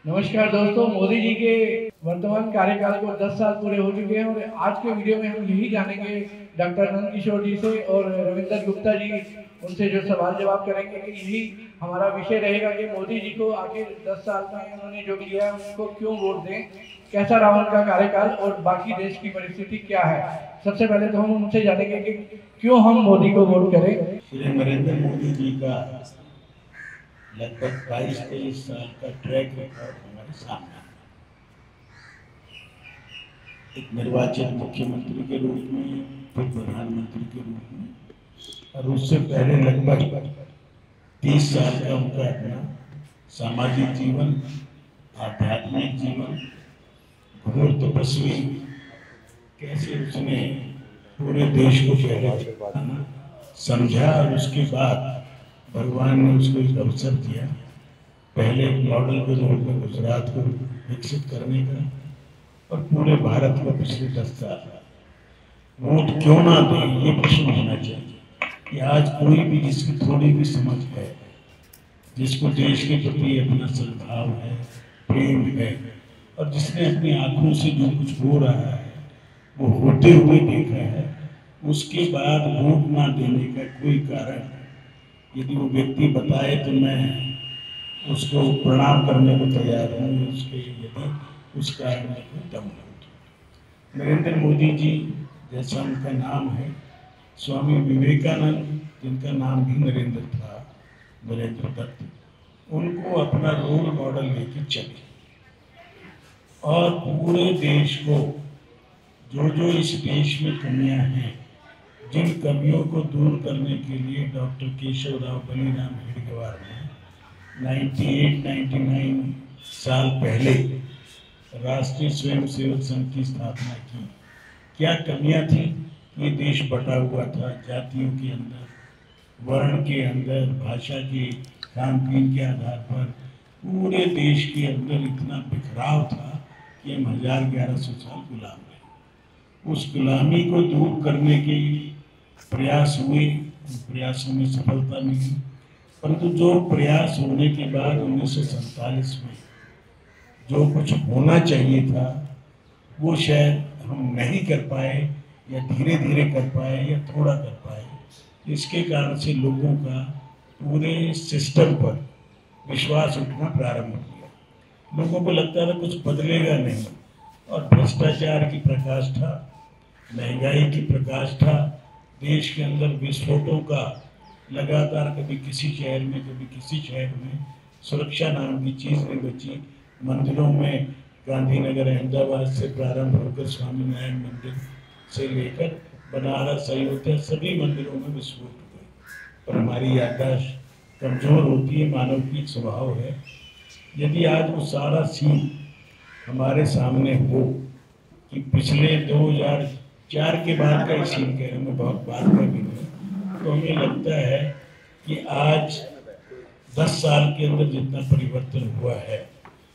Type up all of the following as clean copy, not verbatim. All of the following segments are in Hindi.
नमस्कार दोस्तों, मोदी जी के वर्तमान कार्यकाल को 10 साल पूरे हो चुके हैं और आज के वीडियो में हम यही जानेंगे डॉक्टर नंद किशोर जी से और रविंदर गुप्ता जी उनसे जो सवाल जवाब करेंगे कि यही हमारा विषय रहेगा कि मोदी जी को आखिर 10 साल में उन्होंने जो किया है उनको क्यों वोट दें, कैसा रहा उनका कार्यकाल और बाकी देश की परिस्थिति क्या है। सबसे पहले तो हम उनसे जानेंगे कि क्यों हम मोदी को वोट करें। श्री नरेंद्र मोदी जी का लगभग 22-23 साल का ट्रैक रिकॉर्ड हमारे सामने है। एक निर्वाचित मुख्यमंत्री के रूप में, फिर प्रधानमंत्री के रूप में, और उससे पहले लगभग 30 साल का उनका अपना सामाजिक जीवन, आध्यात्मिक जीवन, घोर तपस्वी, कैसे उसने पूरे देश को पहले समझा और उसके बाद भगवान ने उसको एक अवसर दिया, पहले मॉडल के रूप में गुजरात को विकसित करने का और पूरे भारत को पिछले 10 साल वोट क्यों ना दे, ये प्रश्न होना चाहिए कि आज कोई भी जिसकी थोड़ी भी समझ है, जिसको देश के प्रति अपना सद्भाव है, प्रेम है और जिसने अपनी आंखों से जो कुछ हो रहा है वो होते हुए देखा है, उसके बाद वोट ना देने का कोई कारण यदि वो व्यक्ति बताए तो मैं उसको प्रणाम करने को तैयार हूँ, उसके यदि उस कारण में कोई दम हो। नरेंद्र मोदी जी जैसा उनका नाम है, स्वामी विवेकानंद जिनका नाम भी नरेंद्र था, नरेंद्र दत्त, उनको अपना रोल मॉडल लेके चले और पूरे देश को जो जो इस देश में कमियां हैं, जिन कमियों को दूर करने के लिए डॉक्टर केशवराव बलिराम हेडगेवार ने 98-99 साल पहले राष्ट्रीय स्वयंसेवक संघ की स्थापना की। क्या कमियां थी? ये देश बटा हुआ था जातियों के अंदर, वर्ण के अंदर, भाषा के, खान पीन के आधार पर पूरे देश के अंदर इतना बिखराव था कि हम 1100 साल गुलाम रहे। उस गुलामी को दूर करने के प्रयास हुए, उन प्रयासों में सफलता मिली, परंतु जो प्रयास होने के बाद 1947 में जो कुछ होना चाहिए था वो शायद हम नहीं कर पाए या धीरे धीरे कर पाए या थोड़ा कर पाए। इसके कारण से लोगों का पूरे सिस्टम पर विश्वास उठना प्रारंभ हो गया। लोगों को लगता था कुछ बदलेगा नहीं और भ्रष्टाचार की प्रकाष्ठा, महंगाई की प्रकाष्ठा, देश के अंदर विस्फोटों का लगातार, कभी किसी शहर में कभी किसी शहर में, सुरक्षा नाम की चीज़ नहीं बची। मंदिरों में गांधीनगर अहमदाबाद से प्रारंभ होकर स्वामीनारायण मंदिर से लेकर बनारस, अयोध्या, सभी मंदिरों में विस्फोट हुए। पर हमारी याददाश्त कमज़ोर होती है, मानव की स्वभाव है। यदि आज वो सारा सीन हमारे सामने हो कि पिछले 2004 के बाद का ही सीन कह रहा हूँ मैं, बहुत बाद का भी नहीं, तो हमें लगता है कि आज 10 साल के अंदर जितना परिवर्तन हुआ है,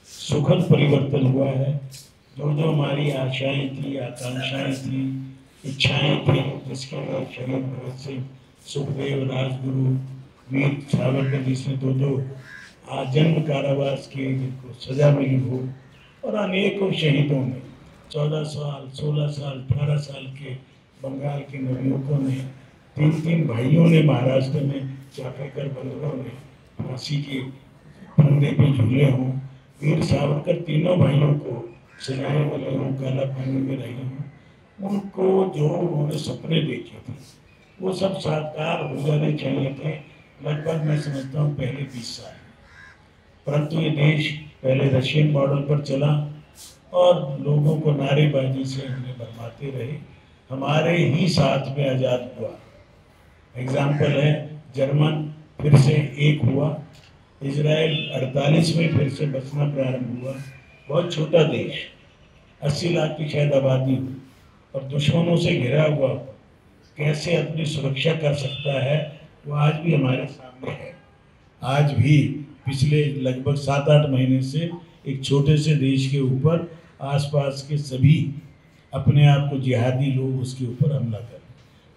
सुखद परिवर्तन हुआ है। जो जो हमारी आशाएं थी, आकांक्षाएं थी, इच्छाएं थी, जिसके लिए शहीद भगत सिंह, सुखदेव, राजगुरु, वीर सावरकर जिसने दो आजन्म कारावास किए, जिनको सजा मिली हो, और अनेकों शहीदों ने 14 साल, 16 साल, 18 साल के बंगाल के नवयुवकों ने, 3 भाइयों ने महाराष्ट्र में, चापेकर बंधुओं ने फांसी के फंदे पे झूले हों, वीर सावरकर तीनों भाइयों को सजाएं मिले हों, काला पानी में रहे हों, उनको जो उन्होंने सपने देखे थे वो सब साकार हो जाने चाहिए थे लगभग, मैं समझता हूँ पहले 20 साल। परंतु ये देश पहले रशियन मॉडल पर चला और लोगों को नारेबाजी से उन्हें भरमाते रहे। हमारे ही साथ में आज़ाद हुआ। एग्जाम्पल है, जर्मन फिर से एक हुआ, इजराइल 48 में फिर से बचना प्रारंभ हुआ। बहुत छोटा देश, 80 लाख की शायद आबादी और दुश्मनों से घिरा हुआ, कैसे अपनी सुरक्षा कर सकता है वो आज भी हमारे सामने है। आज भी पिछले लगभग 7-8 महीने से एक छोटे से देश के ऊपर आसपास के सभी अपने आप को जिहादी लोग उसके ऊपर हमला कर।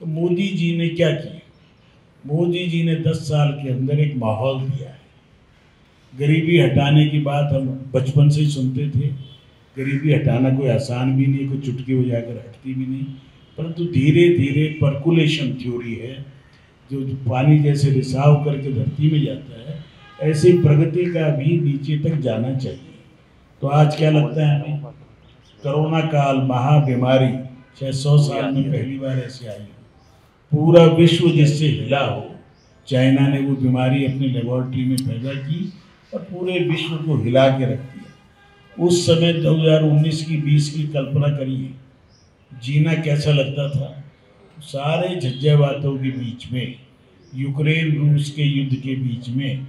तो मोदी जी ने क्या किया? मोदी जी ने 10 साल के अंदर एक माहौल दिया है गरीबी हटाने की बात हम बचपन से ही सुनते थे। गरीबी हटाना कोई आसान भी नहीं, कोई चुटकी बजाकर हटती भी नहीं, परंतु धीरे धीरे पर्कुलेशन थ्योरी है, जो पानी जैसे रिसाव करके धरती में जाता है, ऐसी प्रगति का भी नीचे तक जाना चाहिए। तो आज क्या लगता है हमें, कोरोना काल महाबीमारी शायद 100 साल में पहली बार ऐसे आई हो, पूरा विश्व जिससे हिला हो। चाइना ने वो बीमारी अपनी लेबोरेटरी में पैदा की और पूरे विश्व को हिला के रख दिया। उस समय 2019 की 20 की कल्पना करिए, जीना कैसा लगता था। सारे झंझावातों के बीच में, यूक्रेन रूस के युद्ध के बीच में,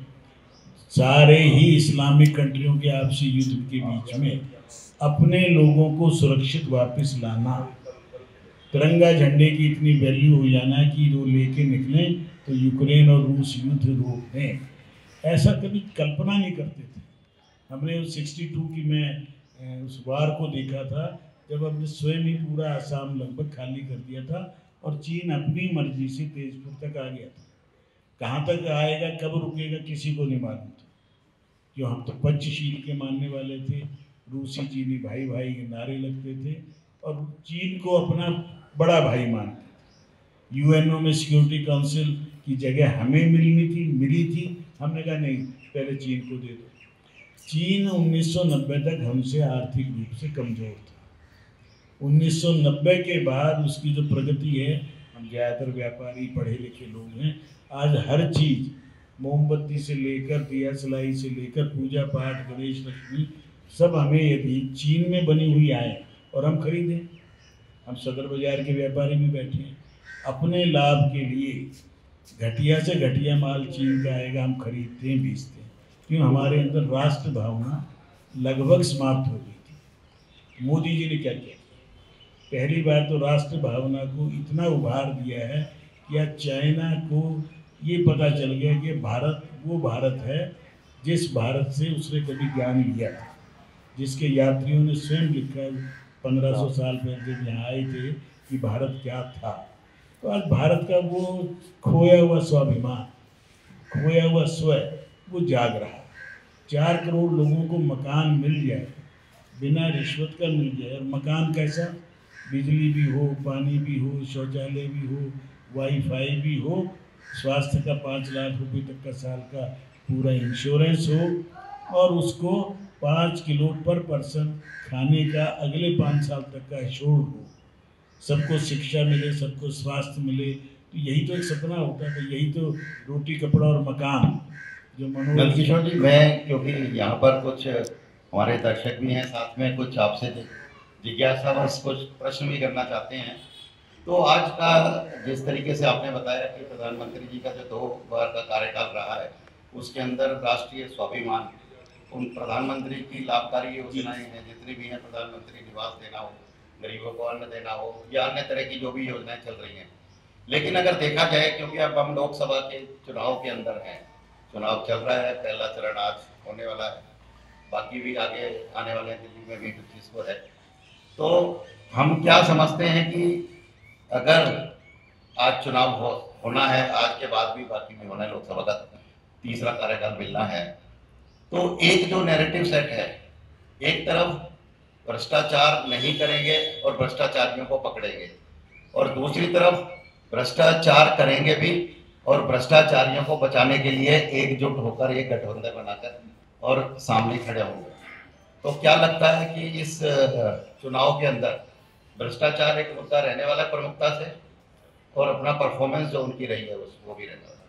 सारे ही इस्लामिक कंट्रियों के आपसी युद्ध के बीच में अपने लोगों को सुरक्षित वापस लाना, तिरंगा झंडे की इतनी वैल्यू हो जाना कि वो लेके निकले तो यूक्रेन और रूस युद्ध रोक दें, ऐसा कभी कल्पना नहीं करते थे। हमने उस 62 की मैं उस वार को देखा था, जब हमने स्वयं ही पूरा आसाम लगभग खाली कर दिया था और चीन अपनी मर्जी से तेजपुर तक आ गया था। कहाँ तक आएगा, कब रुकेगा, किसी को नहीं मालूम था। क्यों, हम तो पंचशील के मानने वाले थे, रूसी चीनी भाई भाई के नारे लगते थे और चीन को अपना बड़ा भाई मानते थे। यूएनओ में सिक्योरिटी काउंसिल की जगह हमें मिली थी, हमने कहा नहीं, पहले चीन को दे दो। चीन 1990 तक हमसे आर्थिक रूप से कमजोर था। 1990 के बाद उसकी जो प्रगति है, हम ज़्यादातर व्यापारी पढ़े लिखे लोग हैं, आज हर चीज़ मोमबत्ती से लेकर दिया सलाई से लेकर पूजा पाठ गणेश लक्ष्मी सब हमें यदि चीन में बनी हुई आए और हम खरीदें, हम सदर बाजार के व्यापारी भी बैठे हैं, अपने लाभ के लिए घटिया से घटिया माल चीन का आएगा, हम खरीदते हैं बेचते हैं। क्यों, हमारे अंदर राष्ट्र भावना लगभग समाप्त हो गई थी। मोदी जी ने क्या किया, पहली बार तो राष्ट्र भावना को इतना उभार दिया है कि आज चाइना को ये पता चल गया कि भारत वो भारत है जिस भारत से उसने कभी ज्ञान लिया था, जिसके यात्रियों ने स्वयं लिखा 1500 साल पहले जब यहाँ आए थे कि भारत क्या था। तो आज भारत का वो खोया हुआ स्वाभिमान, खोया हुआ स्वय, वो जाग रहा है। 4 करोड़ लोगों को मकान मिल जाए, बिना रिश्वत का मिल जाए, और मकान कैसा, बिजली भी हो, पानी भी हो, शौचालय भी हो, वाईफाई भी हो, स्वास्थ्य का 5 लाख रुपए तक का साल का पूरा इंश्योरेंस हो, और उसको 5 किलो पर पर्सन खाने का अगले 5 साल तक का एश्योर्ड हो, सबको शिक्षा मिले, सबको स्वास्थ्य मिले। तो यही तो एक सपना होता है, यही तो रोटी कपड़ा और मकान जो नंदकिशोर जी, मैं क्योंकि यहाँ पर कुछ हमारे दर्शक भी हैं, साथ में कुछ आपसे जिज्ञासावश कुछ प्रश्न भी करना चाहते हैं। तो आज का जिस तरीके से आपने बताया कि प्रधानमंत्री जी का जो 2 बार का कार्यकाल रहा है, उसके अंदर राष्ट्रीय स्वाभिमान, उन प्रधानमंत्री की लाभकारी योजनाएं हैं जितनी भी हैं, प्रधानमंत्री निवास देना हो, गरीबों को अन्न देना हो, या अन्य तरह की जो भी योजनाएं चल रही हैं। लेकिन अगर देखा जाए, क्योंकि अब हम लोकसभा के चुनाव के अंदर हैं, चुनाव चल रहा है, पहला चरण आज होने वाला है, बाकी भी आगे आने वाले हैं, दिल्ली में भी 25 को है। तो हम क्या समझते हैं कि अगर आज चुनाव होना है, आज के बाद भी बाकी भी होना है, लोकसभा का तीसरा कार्यकाल मिलना है, तो एक जो नैरेटिव सेट है, एक तरफ भ्रष्टाचार नहीं करेंगे और भ्रष्टाचारियों को पकड़ेंगे, और दूसरी तरफ भ्रष्टाचार करेंगे भी और भ्रष्टाचारियों को बचाने के लिए एकजुट होकर एक गठबंधन बनाकर और सामने खड़े होंगे। तो क्या लगता है कि इस चुनाव के अंदर भ्रष्टाचार एक मुद्दा रहने वाला है प्रमुखता से, और अपना परफॉर्मेंस जो उनकी रही है वो भी रहने वाला है?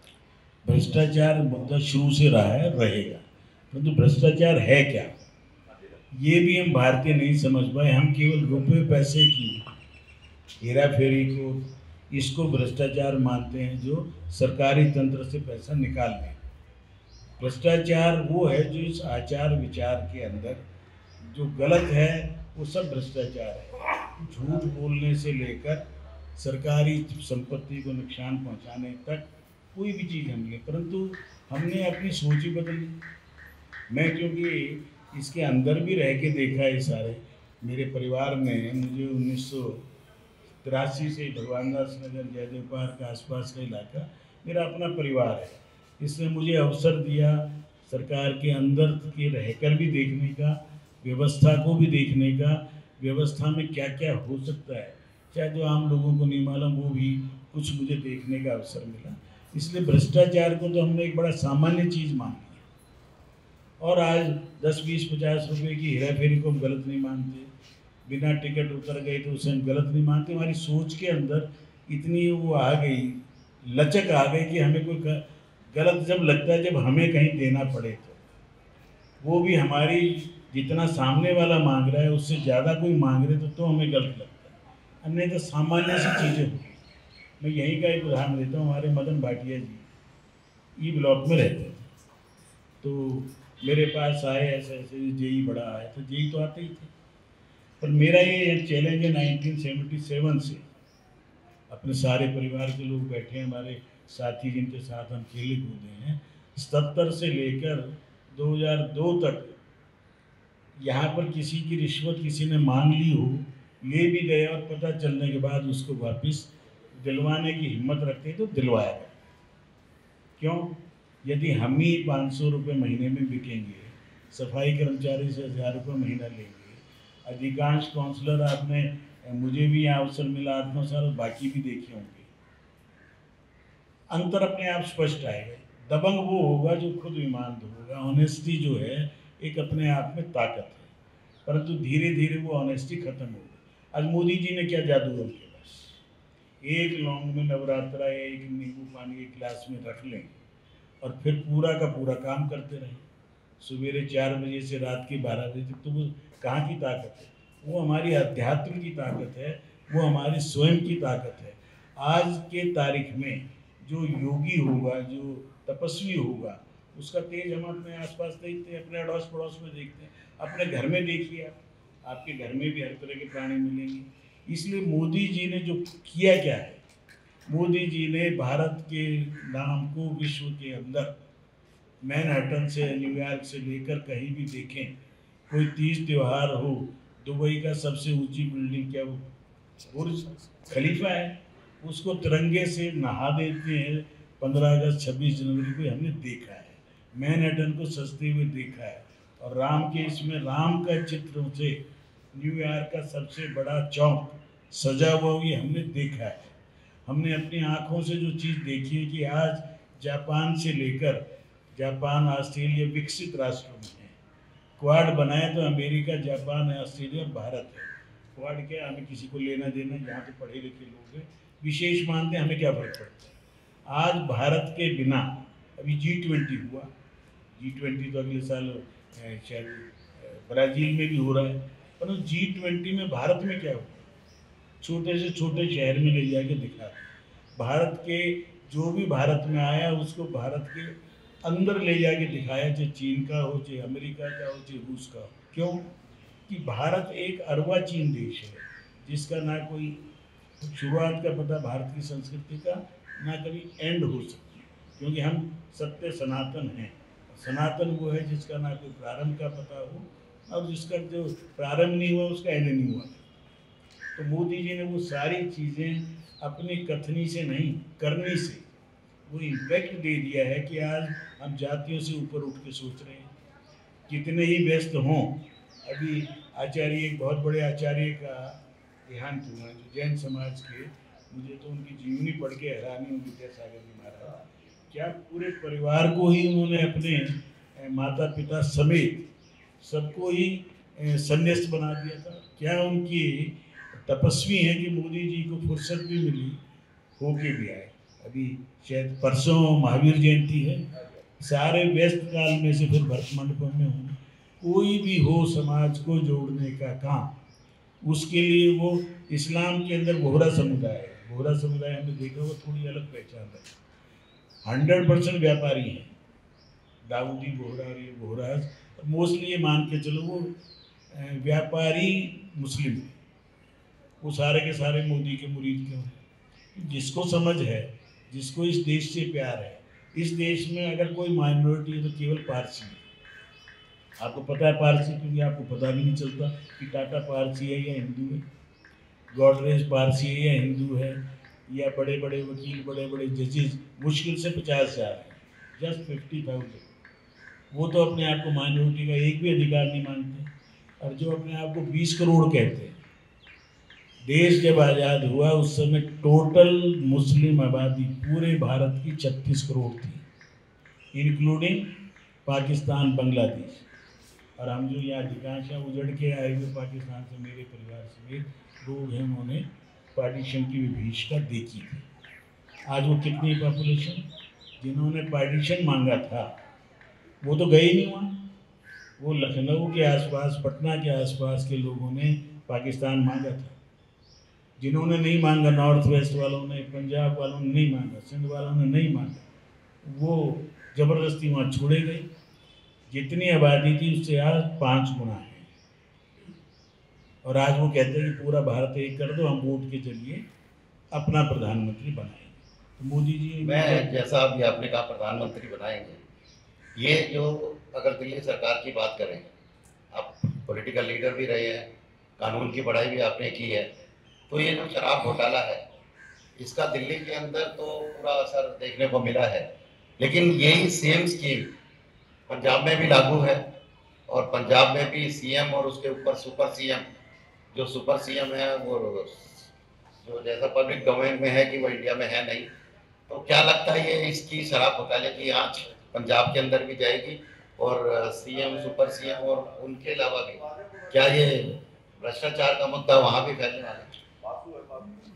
भ्रष्टाचार मुद्दा शुरू से रहा है, रहेगा, परंतु भ्रष्टाचार है क्या, ये भी हम भारतीय नहीं समझ पाए। हम केवल रुपए पैसे की हेरा फेरी को, इसको भ्रष्टाचार मानते हैं, जो सरकारी तंत्र से पैसा निकाल लें। भ्रष्टाचार वो है जो इस आचार विचार के अंदर जो गलत है, वो सब भ्रष्टाचार है। झूठ बोलने से लेकर सरकारी संपत्ति को नुकसान पहुंचाने तक कोई भी चीज़ हम ले, परंतु हमने अपनी सोच ही बदल ली। मैं क्योंकि इसके अंदर भी रह के देखा है सारे, मेरे परिवार ने मुझे 1983 से भगवान दास नगर जयदेव पार्क के आसपास का इलाका मेरा अपना परिवार है, इसने मुझे अवसर दिया सरकार के अंदर के रहकर भी देखने का, व्यवस्था को भी देखने का, व्यवस्था में क्या क्या हो सकता है, चाहे जो आम लोगों को नहीं मालूम, वो भी कुछ मुझे देखने का अवसर मिला। इसलिए भ्रष्टाचार को तो हमने एक बड़ा सामान्य चीज़ मान लिया और आज 10, 20, 50 रुपए की हेरा फेरी को हम गलत नहीं मानते, बिना टिकट उतर गए तो उसे हम गलत नहीं मानते। हमारी सोच के अंदर इतनी वो आ गई, लचक आ गई कि हमें कोई गलत जब लगता है, जब हमें कहीं देना पड़े तो वो भी हमारी जितना सामने वाला मांग रहा है उससे ज़्यादा कोई मांग रहे तो हमें गलत लगता है। अन्य तो सामान्य सी चीज़ें होती। मैं यहीं का एक उदाहरण देता हूँ। हमारे मदन भाटिया जी ई ब्लॉक में रहते थे, तो मेरे पास आए, ऐसे ऐसे जेई बड़ा आया, तो जेई तो आते ही थे, पर मेरा ये चैलेंज है 1977 से, अपने सारे परिवार के लोग बैठे हैं, हमारे साथी जिनके साथ हम खेले कूदे हैं, 77 से लेकर 2002 तक यहाँ पर किसी की रिश्वत किसी ने मांग ली हो, ले भी गए और पता चलने के बाद उसको वापस दिलवाने की हिम्मत रखते तो दिलवाया गया। क्यों? यदि हम ही 500 रुपये महीने में बिकेंगे, सफाई कर्मचारी से 1000 रुपये महीना लेंगे, अधिकांश काउंसलर, आपने मुझे भी यहाँ अवसर मिला 8-9 साल, बाकी भी देखे होंगे, अंतर अपने आप स्पष्ट आएगा। दबंग वो होगा जो खुद ईमानदार होगा। ऑनेस्टी जो है एक अपने आप में ताकत है, परंतु धीरे धीरे वो ऑनेस्टी खत्म हो गई। आज मोदी जी ने क्या जादू कर के बस एक लौंग में नवरात्रा या एक नींबू पानी के गिलास में रख लेंगे और फिर पूरा का पूरा काम करते रहें, सवेरे 4 बजे से रात के 12 बजे तक। तो वो कहाँ की ताकत है? वो हमारी अध्यात्म की ताकत है, वो हमारी स्वयं की ताकत है। आज के तारीख में जो योगी होगा, जो तपस्वी होगा, उसका तेज हम अपने आसपास देखते हैं, अपने अड़ोस पड़ोस में देखते हैं, अपने घर में देखिए आप, आपके घर में भी हर तरह के प्राणी मिलेंगे। इसलिए मोदी जी ने जो किया क्या है, मोदी जी ने भारत के नाम को विश्व के अंदर मैनहट्टन से न्यूयॉर्क से लेकर कहीं भी देखें, कोई तीज त्यौहार हो, दुबई का सबसे ऊंची बिल्डिंग क्या वो बुर्ज खलीफा है, उसको तिरंगे से नहा देते हैं। 15 अगस्त 26 जनवरी को हमने देखा है, मैनहट्टन को सजते हुए देखा है, और राम के इसमें राम का चित्र से न्यूयॉर्क का सबसे बड़ा चौक सजा हुआ भी हमने देखा है। हमने अपनी आँखों से जो चीज़ देखी है कि आज जापान से लेकर, जापान ऑस्ट्रेलिया विकसित राष्ट्रों में है, क्वाड बनाए तो अमेरिका, जापान, ऑस्ट्रेलिया, भारत है। क्वाड क्या, हमें किसी को लेना देना, यहाँ तो पढ़े लिखे लोग हैं, विशेष मानते हैं, हमें क्या फर्क पड़ता है। आज भारत के बिना, अभी G20 हुआ, G20 तो अगले साल शायद ब्राज़ील में भी हो रहा है, परंतु G20 में भारत में क्या हुआ? छोटे से छोटे शहर में ले जाके दिखा, भारत के जो भी भारत में आया उसको भारत के अंदर ले जाके दिखाया, चाहे चीन का हो, चाहे अमेरिका का हो, चाहे रूस का हो। क्यों? कि भारत एक अर्वाचीन देश है, जिसका ना कोई शुरुआत का पता भारत की संस्कृति का, ना कभी एंड हो सकती, क्योंकि हम सत्य सनातन हैं। सनातन वो है जिसका ना कोई प्रारंभ का पता हो, और जिसका जो प्रारंभ नहीं हुआ उसका एंड नहीं हुआ। तो मोदी जी ने वो सारी चीज़ें अपनी कथनी से नहीं, करनी से वो इम्पैक्ट दे दिया है कि आज हम जातियों से ऊपर उठ के सोच रहे हैं। कितने ही व्यस्त हों, अभी आचार्य, एक बहुत बड़े आचार्य का देहांत हुआ जो जैन समाज के, मुझे तो उनकी जीवनी पढ़ के हैरानी हुई, विद्यासागर जी महाराज, क्या पूरे परिवार को ही उन्होंने अपने माता पिता समेत सबको ही संन्यास्त बना दिया था। क्या उनकी तपस्वी हैं कि मोदी जी को फुर्सत भी मिली, होके भी आए। अभी शायद परसों महावीर जयंती है, सारे व्यस्त काल में से फिर भरत मंडपम में होंगे। कोई भी हो समाज को जोड़ने का काम, उसके लिए वो इस्लाम के अंदर बोहरा समुदाय है। बोहरा समुदाय हमने देखा वो थोड़ी अलग पहचान है, 100% व्यापारी हैं, दाऊदी बोहरा और ये बोहरा, मोस्टली ये मान के चलो वो व्यापारी मुस्लिम है। वो सारे के सारे मोदी के मुरीद क्यों हैं? जिसको समझ है, जिसको इस देश से प्यार है, इस देश में अगर कोई माइनॉरिटी है तो केवल पारसी है। आपको पता है पारसी, क्योंकि आपको पता भी नहीं चलता कि टाटा पारसी है या हिंदू है, गॉडरेज पारसी है या हिंदू है, या बड़े बड़े वकील, बड़े बड़े जजेस मुश्किल से 50,000 हैं, जस्ट 50,000। वो तो अपने आप को माइनॉरिटी का एक भी अधिकार नहीं मानते, और जो अपने आप को 20 करोड़ कहते हैं। देश जब आज़ाद हुआ उस समय टोटल मुस्लिम आबादी पूरे भारत की 36 करोड़ थी, इंक्लूडिंग पाकिस्तान, बांग्लादेश। और हम जो यहाँ अधिकांश उजड़ के आए हुए पाकिस्तान से, मेरे परिवार समेत लोग हैं, उन्होंने पार्टीशन की विभीषिका देखी थी। आज वो कितनी पॉपुलेशन, जिन्होंने पार्टीशन मांगा था वो तो गए ही नहीं वहाँ। वो लखनऊ के आसपास, पटना के आसपास के लोगों ने पाकिस्तान मांगा था। जिन्होंने नहीं मांगा, नॉर्थ वेस्ट वालों ने, पंजाब वालों ने नहीं मांगा, सिंध वालों ने नहीं मांगा, वो ज़बरदस्ती वहाँ छोड़े गए। जितनी आबादी थी उससे आज 5 गुना है। और आज वो कहते हैं कि पूरा भारत एक कर दो, हम वोट के जरिए अपना प्रधानमंत्री बनाएंगे। तो मोदी जी, मैं जैसा अभी आपने कहा प्रधानमंत्री बनाएंगे, ये जो अगर दिल्ली सरकार की बात करें, आप पॉलिटिकल लीडर भी रहे हैं, कानून की पढ़ाई भी आपने की है, तो ये जो शराब घोटाला है इसका दिल्ली के अंदर तो पूरा असर देखने को मिला है। लेकिन यही सेम स्कीम पंजाब में भी लागू है, और पंजाब में भी सीएम और उसके ऊपर सुपर सीएम, जो सुपर सीएम है वो जो जैसा पब्लिक डोमेन में है कि वो इंडिया में है नहीं। तो क्या लगता है ये इसकी शराब घोटाले की आंच पंजाब के अंदर भी जाएगी, और सीएम, सुपर सीएम और उनके अलावा भी क्या ये भ्रष्टाचार का मुद्दा वहाँ भी फैलने वाला है?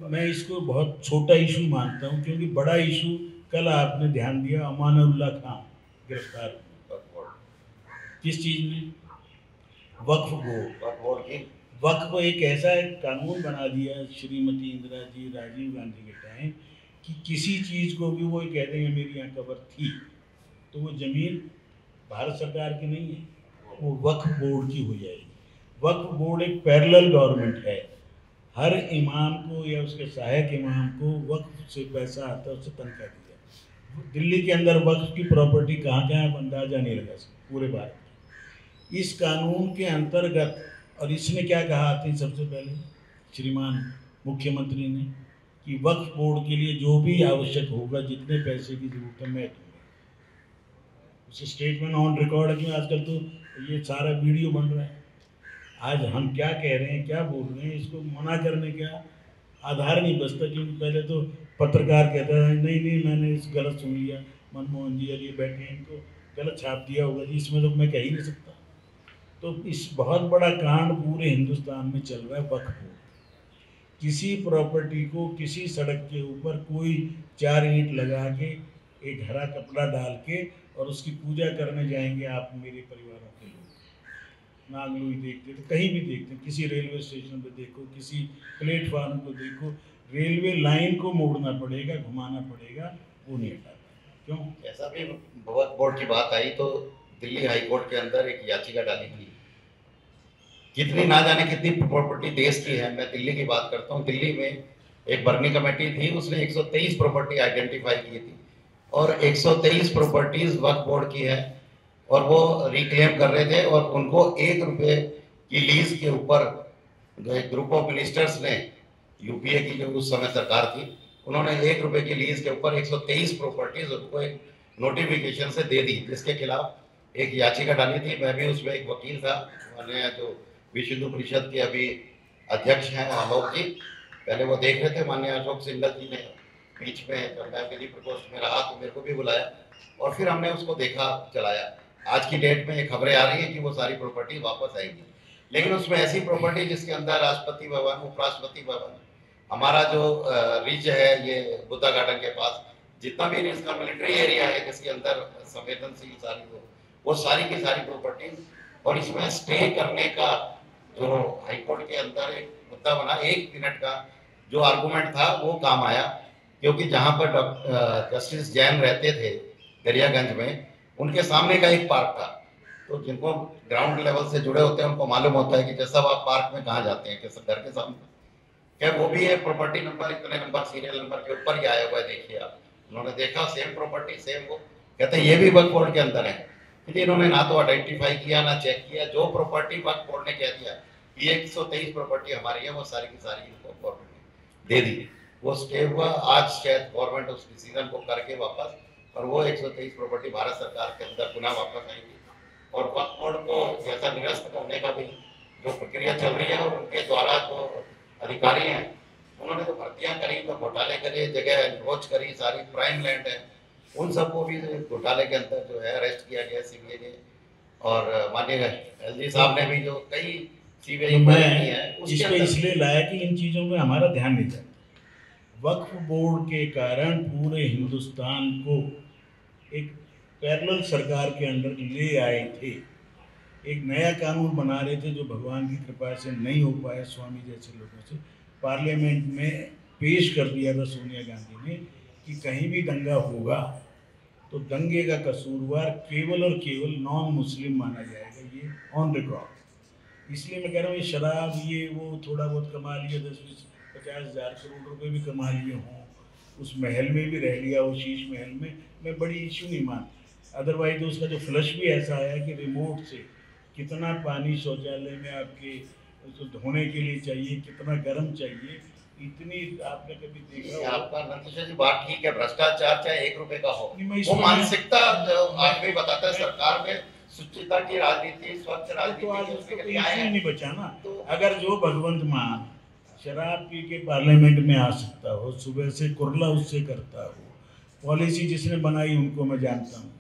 मैं इसको बहुत छोटा इशू मानता हूँ, क्योंकि बड़ा इशू कल आपने ध्यान दिया, अमानुल्लाह खान गिरफ्तार हुए। किस चीज़ में? वक्फ बोर्ड की। वक्फ एक ऐसा एक कानून बना दिया श्रीमती इंदिरा जी, राजीव गांधी के टाइम, कि किसी चीज़ को भी वो कह देंगे मेरी यहाँ कब्र थी, तो वो ज़मीन भारत सरकार की नहीं है, वो वक्फ बोर्ड की हो जाएगी। वक्फ बोर्ड एक पैरेलल गवर्नमेंट है। हर इमाम को या उसके सहायक इमाम को वक्फ से पैसा आता है, उससे तनख्वाह दी जाती है। दिल्ली के अंदर वक्फ की प्रॉपर्टी कहाँ कहाँ है अंदाजा नहीं लगा सकते पूरे भारत में। इस कानून के अंतर्गत, और इसने क्या कहा थी सबसे पहले श्रीमान मुख्यमंत्री ने, कि वक्फ बोर्ड के लिए जो भी आवश्यक होगा, जितने पैसे की जरूरत है मैं दूंगा। उस स्टेटमेंट ऑन रिकॉर्ड है कि आजकल तो ये सारा वीडियो बन रहा है। आज हम क्या कह रहे हैं, क्या बोल रहे हैं, इसको मना करने का आधार नहीं बचता। क्योंकि पहले तो पत्रकार कहता है नहीं नहीं मैंने इस गलत सुन लिया, मनमोहन जी और ये बैठे हैं, इनको गलत छाप दिया होगा जी, इसमें तो मैं कह ही नहीं सकता। तो इस बहुत बड़ा कांड पूरे हिंदुस्तान में चल रहा है वक्फ बोर्ड। किसी प्रॉपर्टी को किसी सड़क के ऊपर कोई 4 ईंट लगा के, एक हरा कपड़ा डाल के, और उसकी पूजा करने जाएंगे आप, मेरे परिवारों के लोग नागलोई देखते तो कहीं भी देखते, किसी रेलवे स्टेशन पे देखो, किसी प्लेटफार्म को देखो, रेलवे लाइन को मोड़ना पड़ेगा, घुमाना पड़ेगा, वो नहीं हटा पाएगा। क्यों? ऐसा भी वक्फ बोर्ड की बात आई तो दिल्ली हाई कोर्ट के अंदर एक याचिका डाली थी, कितनी ना जाने कितनी प्रॉपर्टी देश की है। मैं दिल्ली की बात करता हूँ, दिल्ली में एक बर्नी कमेटी थी, उसने 123 प्रॉपर्टी आइडेंटिफाई की थी, और 123 प्रॉपर्टीज वक्फ बोर्ड की है, और वो रिक्लेम कर रहे थे, और उनको 1 रुपये की लीज के ऊपर ग्रुप ऑफ मिनिस्टर्स ने, यूपीए की जो उस समय सरकार थी, उन्होंने 1 रुपये की लीज के ऊपर 123 प्रॉपर्टीज उनको एक नोटिफिकेशन से दे दी, जिसके खिलाफ एक याचिका डाली थी। मैं भी उसमें एक वकील था, मैंने जो विश्व हिंदू परिषद के अभी अध्यक्ष हैं आलोक जी, पहले वो देख रहे थे, माननीय अशोक सिंघल जी ने बीच में जब मैं दिल्ली प्रकोष्ठ में रहा तो मेरे को भी बुलाया, और फिर हमने उसको देखा, चलाया। आज की डेट में खबरें आ रही है कि वो सारी प्रॉपर्टी वापस आएगी, लेकिन उसमें ऐसी प्रॉपर्टी जिसके अंदर राष्ट्रपति भवन, उपराष्ट्रपति भवन, हमारा जो रिज है ये बुद्धा गार्डन के पास, जितना भी इसका मिलिट्री एरिया है जिसके अंदर संवेदनशील सारी वो सारी की सारी प्रॉपर्टी, और इसमें स्टे करने का जो हाईकोर्ट के अंदर एक मुद्दा बना, 1 मिनट का जो आर्गूमेंट था वो काम आया, क्योंकि जहाँ पर जस्टिस जैन रहते थे दरियागंज में, उनके सामने का एक पार्क था। तो जिनको ग्राउंड लेवल से जुड़े होते हैं उनको मालूम होता है कि जैसा आप पार्क में कहाँ जाते हैं, किस घर के सामने, क्या वो भी है प्रॉपर्टी नंबर इतने नंबर सीरियल नंबर के ऊपर ही आया हुआ है, देखिए आप। उन्होंने देखा सेम प्रॉपर्टी सेम, वो कहते हैं ये भी वक्फ बोर्ड के अंदर है। फिर इन्होंने ना तो आइडेंटिफाई किया ना चेक किया, जो प्रॉपर्टी वक्फ बोर्ड ने कह दिया ये 123 प्रॉपर्टी हमारी है, वो सारी की सारी इनको गवर्नमेंट दे दी। वो स्टे हुआ, आज शायद गवर्नमेंट उस डिसीजन को करके वापस, और वो 123 प्रॉपर्टी भारत सरकार के अंदर पुनः वापस आएंगी। और वक्फ बोर्ड को जैसा निरस्त करने का भी जो प्रक्रिया चल रही है, और उनके द्वारा जो अधिकारी हैं उन्होंने जो भर्तियां करी, तो घोटाले करे, जगह रोज करी, सारी प्राइम लैंड है, उन सबको भी घोटाले के अंदर जो है अरेस्ट किया गया सीबीआई ने। और माननीय एलजी साहब ने भी जो कई सीबीआई की है इसको इसलिए लाया कि इन चीज़ों में हमारा ध्यान नहीं जाता। वक्फ बोर्ड के कारण पूरे हिंदुस्तान को एक पैरेलल सरकार के अंडर ले आए थे, एक नया कानून बना रहे थे जो भगवान की कृपा से नहीं हो पाया, स्वामी जैसे लोगों से। पार्लियामेंट में पेश कर दिया था सोनिया गांधी ने कि कहीं भी दंगा होगा तो दंगे का कसूरवार केवल और केवल नॉन मुस्लिम माना जाएगा, ये ऑन रिकॉर्ड। इसलिए मैं कह रहा हूँ ये शराब ये वो थोड़ा बहुत कमा लिया, 10-20-50 हज़ार करोड़ रुपए भी कमा लिए हों, उस महल में भी रह लिया हो, शीश महल में, मैं बड़ी इशू नहीं मानता। अदरवाइज तो उसका जो फ्लश भी ऐसा आया कि रिमोट से कितना पानी शौचालय में आपके उसको धोने के लिए चाहिए, कितना गर्म चाहिए, इतनी आपने कभी देखा? आपका नंदकिशोर जी बात ठीक है, भ्रष्टाचार चाहे 1 रुपए का हो, वो मानसिकता आज भी बताता है सरकार में शुचिता की राजनीति, स्वच्छ राजनीति, तो आज उसका कोई इश्यू नहीं बचा ना। तो अगर जो भगवंत मान शराब पी के पार्लियामेंट में आ सकता हो, सुबह से कुरला उससे करता हो, पॉलिसी जिसने बनाई उनको मैं जानता हूँ।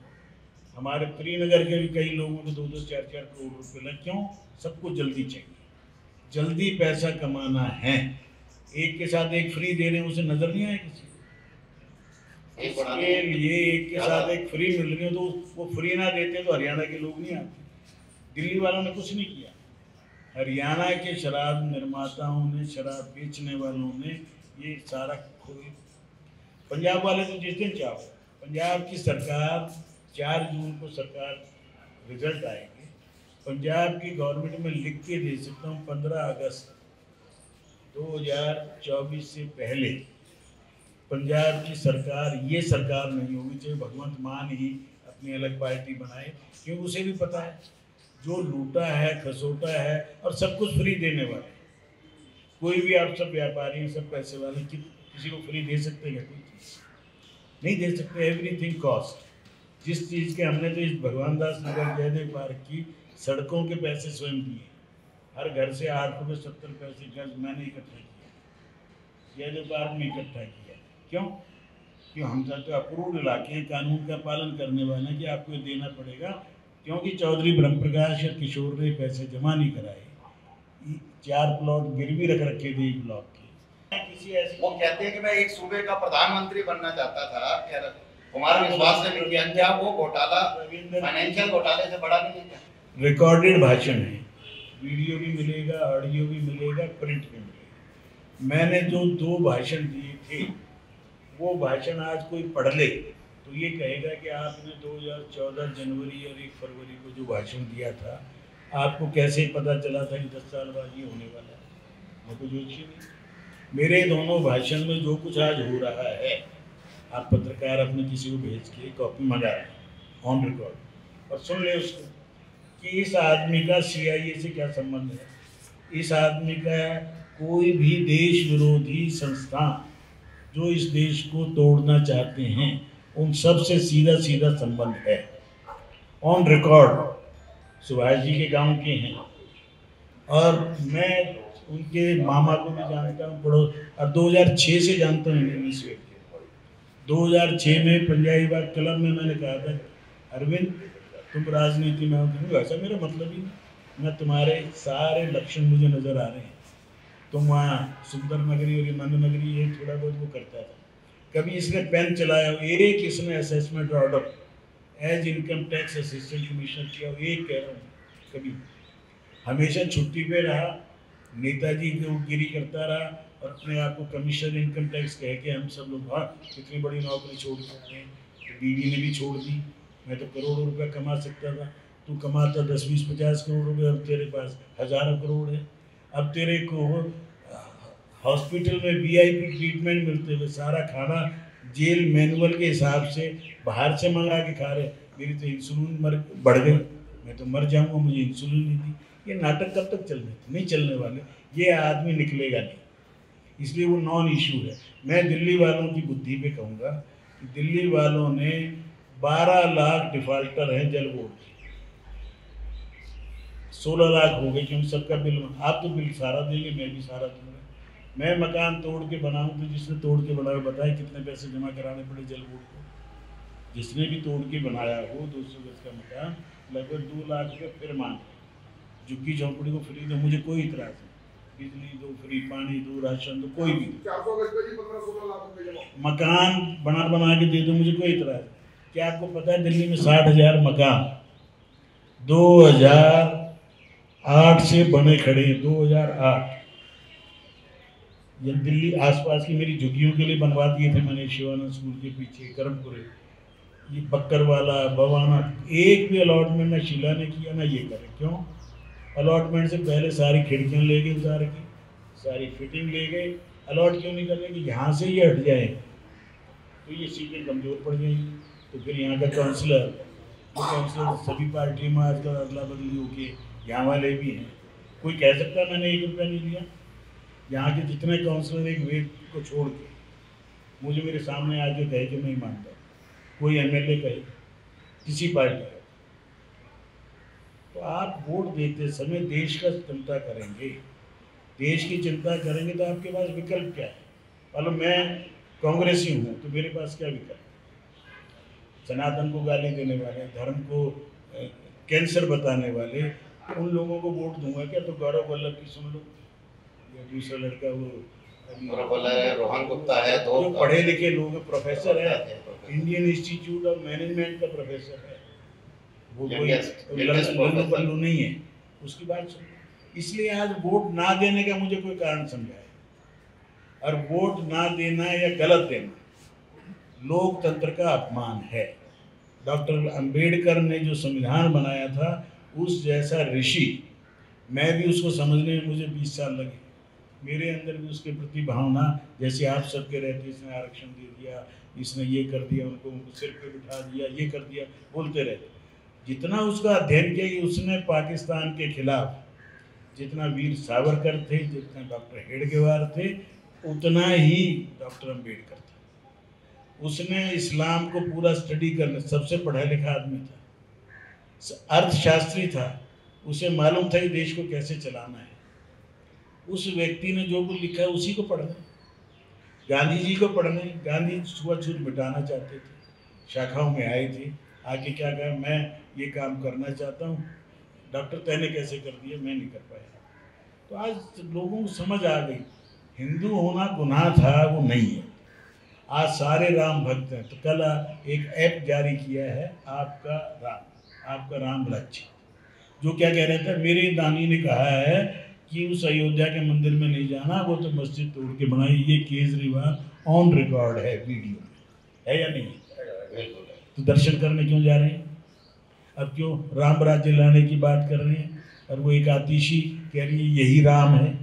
हमारे श्रीनगर के भी कई लोगों को 2-2, 4-4 करोड़ रुपए लग, क्यों? सबको जल्दी चाहिए, जल्दी पैसा कमाना है। एक के साथ एक फ्री दे रहे हैं, उसे नजर नहीं आया किसी को? इसके लिए एक के साथ एक फ्री मिल रही है, तो वो फ्री ना देते तो हरियाणा के लोग नहीं आते। दिल्ली वालों ने कुछ नहीं किया, हरियाणा के शराब निर्माताओं ने, शराब बेचने वालों ने ये सारा खोई। पंजाब वाले तो जिस दिन चाहो, पंजाब की सरकार 4 जून को सरकार रिजल्ट आएंगे, पंजाब की गवर्नमेंट में लिख के दे सकता हूँ 15 अगस्त 2024 से पहले पंजाब की सरकार, ये सरकार नहीं होगी, चाहे भगवंत मान ही अपनी अलग पार्टी बनाए, क्योंकि उसे भी पता है जो लूटा है, खसोटा है और सब कुछ फ्री देने वाले, कोई भी आप सब व्यापारी, सब पैसे वाले किसी को फ्री दे सकते हैं? कोई चीज़ नहीं दे सकते, एवरीथिंग कॉस्ट। जिस चीज़ के हमने तो इस भगवान दास नगर जयदेव पार्क की सड़कों के पैसे स्वयं दिए, हर घर से 8 रुपये 70 पैसे गज मैंने इकट्ठा किया, जयदेव पार्क में इकट्ठा किया। क्यों? क्यों? हम सब तो अप्रूव्ड इलाके हैं, कानून का पालन करने वाले, कि आपको देना पड़ेगा, क्योंकि चौधरी ब्रह्म प्रकाश और किशोर ने पैसे जमा नहीं कराए, 4 प्लॉट गिरवी रख रखे थे ब्लॉक के। किसी ऐसे वो कहते हैं कि मैं एक सूबे का प्रधानमंत्री बनना चाहता था, क्या कुमार विश्वास ने भी किया, क्या वो घोटाला फाइनेंशियल घोटाले से बड़ा नहीं है? रिकॉर्डेड भाषण है, वीडियो भी मिलेगा, ऑडियो भी मिलेगा, प्रिंट भी मिलेगा। मैंने जो 2 भाषण दिए थे, वो भाषण आज कोई पढ़ ले तो ये कहेगा कि आपने 2014 जनवरी और 1 फरवरी को जो भाषण दिया था, आपको कैसे पता चला था कि 10 साल बाद ये होने वाला है? मैं तो जोशी नहीं। मेरे दोनों भाषण में जो कुछ आज हो रहा है, आप पत्रकार अपने किसी को भेज के कॉपी मंगा रहे हैं ऑन रिकॉर्ड, और सुन ले उसको कि इस आदमी का CIA से क्या संबंध है। इस आदमी का कोई भी देश विरोधी संस्था जो इस देश को तोड़ना चाहते हैं, उन सब से सीधा सीधा संबंध है, ऑन रिकॉर्ड। सुभाष जी के गांव के हैं, और मैं उनके मामा को भी जानता हूँ, पड़ोस, और 2006 से जानता हूँ इंग्लिश के। 2006 में पंजाबी बाग क्लब में मैंने कहा था, अरविंद तुम राजनीति में हो, ऐसा मेरा मतलब ही नहीं, मैं तुम्हारे सारे लक्षण मुझे नज़र आ रहे हैं। तुम वहाँ सुंदर नगरी और नंद नगरी ये थोड़ा बहुत वो करता था, कभी इसने पेन चलाया हो, एक इसने assessment order as income tax assistant commissioner किया हो, एक कह रहा हूँ, कभी। हमेशा छुट्टी पे रहा, नेताजी को गिरी करता रहा, और अपने आप को कमिश्नर इनकम टैक्स कह के हम सब लोग, हाँ कितनी बड़ी नौकरी छोड़ सकते हैं, तो बीवी ने भी छोड़ दी। मैं तो करोड़ों रुपया कमा सकता था, तू कमाता 10-20-50 करोड़ रुपये, अब तेरे पास हज़ारों करोड़ है। अब तेरे को हॉस्पिटल में VIP ट्रीटमेंट मिलते हुए, सारा खाना जेल मैनुअल के हिसाब से बाहर से मंगा के खा रहे। मेरी तो इंसुलिन बढ़ गई, मैं तो मर जाऊंगा, मुझे इंसुलिन नहीं दी। ये नाटक कब तक चलने? नहीं चलने वाले, ये आदमी निकलेगा नहीं, इसलिए वो नॉन इशू है। मैं दिल्ली वालों की बुद्धि पे कहूँगा कि दिल्ली वालों ने 12 लाख डिफाल्टर हैं जल बोर्ड के, 16 लाख हो गए, क्योंकि सबका बिल, आप तो बिल सारा देंगे, मैं भी सारा दूंगा। मैं मकान तोड़ के बनाऊं तो जिसने तोड़ के बनाया बताए कितने पैसे जमा कराने पड़े जल बोर्ड को। जिसने भी तोड़ के बनाया हो 200 गज का मकान, लगभग 2 लाख रुपये फिर मांग। झुग्गी झोंपड़ी को फ्री दो, मुझे कोई इतराज़ नहीं। बिजली दो फ्री, पानी दो, राशन दो, कोई भी 400 गज पे 15-16 लाख रुपए जमा। मकान बना के दे दो, मुझे कोई इतराज़ नहीं। क्या आपको पता है दिल्ली में 60,000 मकान 2008 से बने खड़े हैं। 2008 ये दिल्ली आसपास की मेरी झुग्गियों के लिए बनवा दिए थे मैंने, शिवानंद स्कूल के पीछे करमपुरे, ये बक्करवाला, बवाना, एक भी अलॉटमेंट ना शिला ने किया ना ये करे। क्यों? अलॉटमेंट से पहले सारी खिड़कियां ले गए उतार के, सारी फिटिंग ले गए। अलॉट क्यों नहीं कर रहे कि यहाँ से ये हट जाए तो ये सीटें कमज़ोर पड़ जाएंगी। तो फिर यहाँ का काउंसलर सभी पार्टियों में आजकल अदला बदली होके यहाँ वाले भी हैं। कोई कह सकता है मैंने 1 रुपया नहीं लिया? यहाँ के जितने काउंसलर एक वेट को छोड़ के मुझे मेरे सामने आके कहे कि नहीं मानता, कोई एमएलए कहे किसी पार्टी का। तो आप वोट देते समय देश का चिंता करेंगे, देश की चिंता करेंगे तो आपके पास विकल्प क्या है? मतलब मैं कांग्रेसी हूँ तो मेरे पास क्या विकल्प? सनातन को गाली देने वाले, धर्म को कैंसर बताने वाले, उन लोगों को वोट दूंगा क्या? तो गौरव वल्लभ की सुन लो, या दूसरा लड़का वो रोहन गुप्ता है, जो पढ़े लिखे लोग, प्रोफेसर है, इंडियन इंस्टीट्यूट ऑफ मैनेजमेंट का प्रोफेसर है, वो कोई लल्लू पल्लू नहीं है, उसकी बात सुन। इसलिए आज वोट ना देने का मुझे कोई कारण समझाए। और वोट ना देना या गलत देना लोकतंत्र का अपमान है। डॉक्टर अंबेडकर ने जो संविधान बनाया था, उस जैसा ऋषि मैं भी उसको समझने में मुझे 20 साल लगे। मेरे अंदर भी उसके प्रति भावना, जैसे आप सबके रहते, इसने आरक्षण दे दिया, इसने ये कर दिया, उनको सिर पे बिठा दिया, ये कर दिया, बोलते रहते। जितना उसका अध्ययन किया कि उसने पाकिस्तान के खिलाफ, जितना वीर सावरकर थे, जितना डॉक्टर हेडगेवार थे, उतना ही डॉक्टर अंबेडकर था। उसने इस्लाम को पूरा स्टडी करने, सबसे पढ़ा लिखा आदमी था, अर्थशास्त्री था, उसे मालूम था कि देश को कैसे चलाना है। उस व्यक्ति ने जो कुछ लिखा है उसी को पढ़ना। गांधी जी को पढ़ने, गांधी छुआछूत मिटाना चाहते थे, शाखाओं में आए थे, आके क्या कहा, मैं ये काम करना चाहता हूँ। डॉक्टर तैने कैसे कर दिया, मैं नहीं कर पाया। तो आज लोगों को समझ आ गई, हिंदू होना गुनाह था, वो नहीं है। आज सारे राम भक्त हैं। तो कल एक ऐप जारी किया है, आपका राम राज्य, जो क्या कह रहे थे, मेरे दानी ने कहा है कि उस अयोध्या के मंदिर में नहीं जाना, वो तो मस्जिद तोड़ के बनाई। ये केजरीवाल ऑन रिकॉर्ड है, वीडियो में है या नहीं? तो दर्शन करने क्यों जा रहे हैं? अब क्यों राम राज्य लाने की बात कर रहे हैं? और वो एक आतिशी कह रही है यही राम है,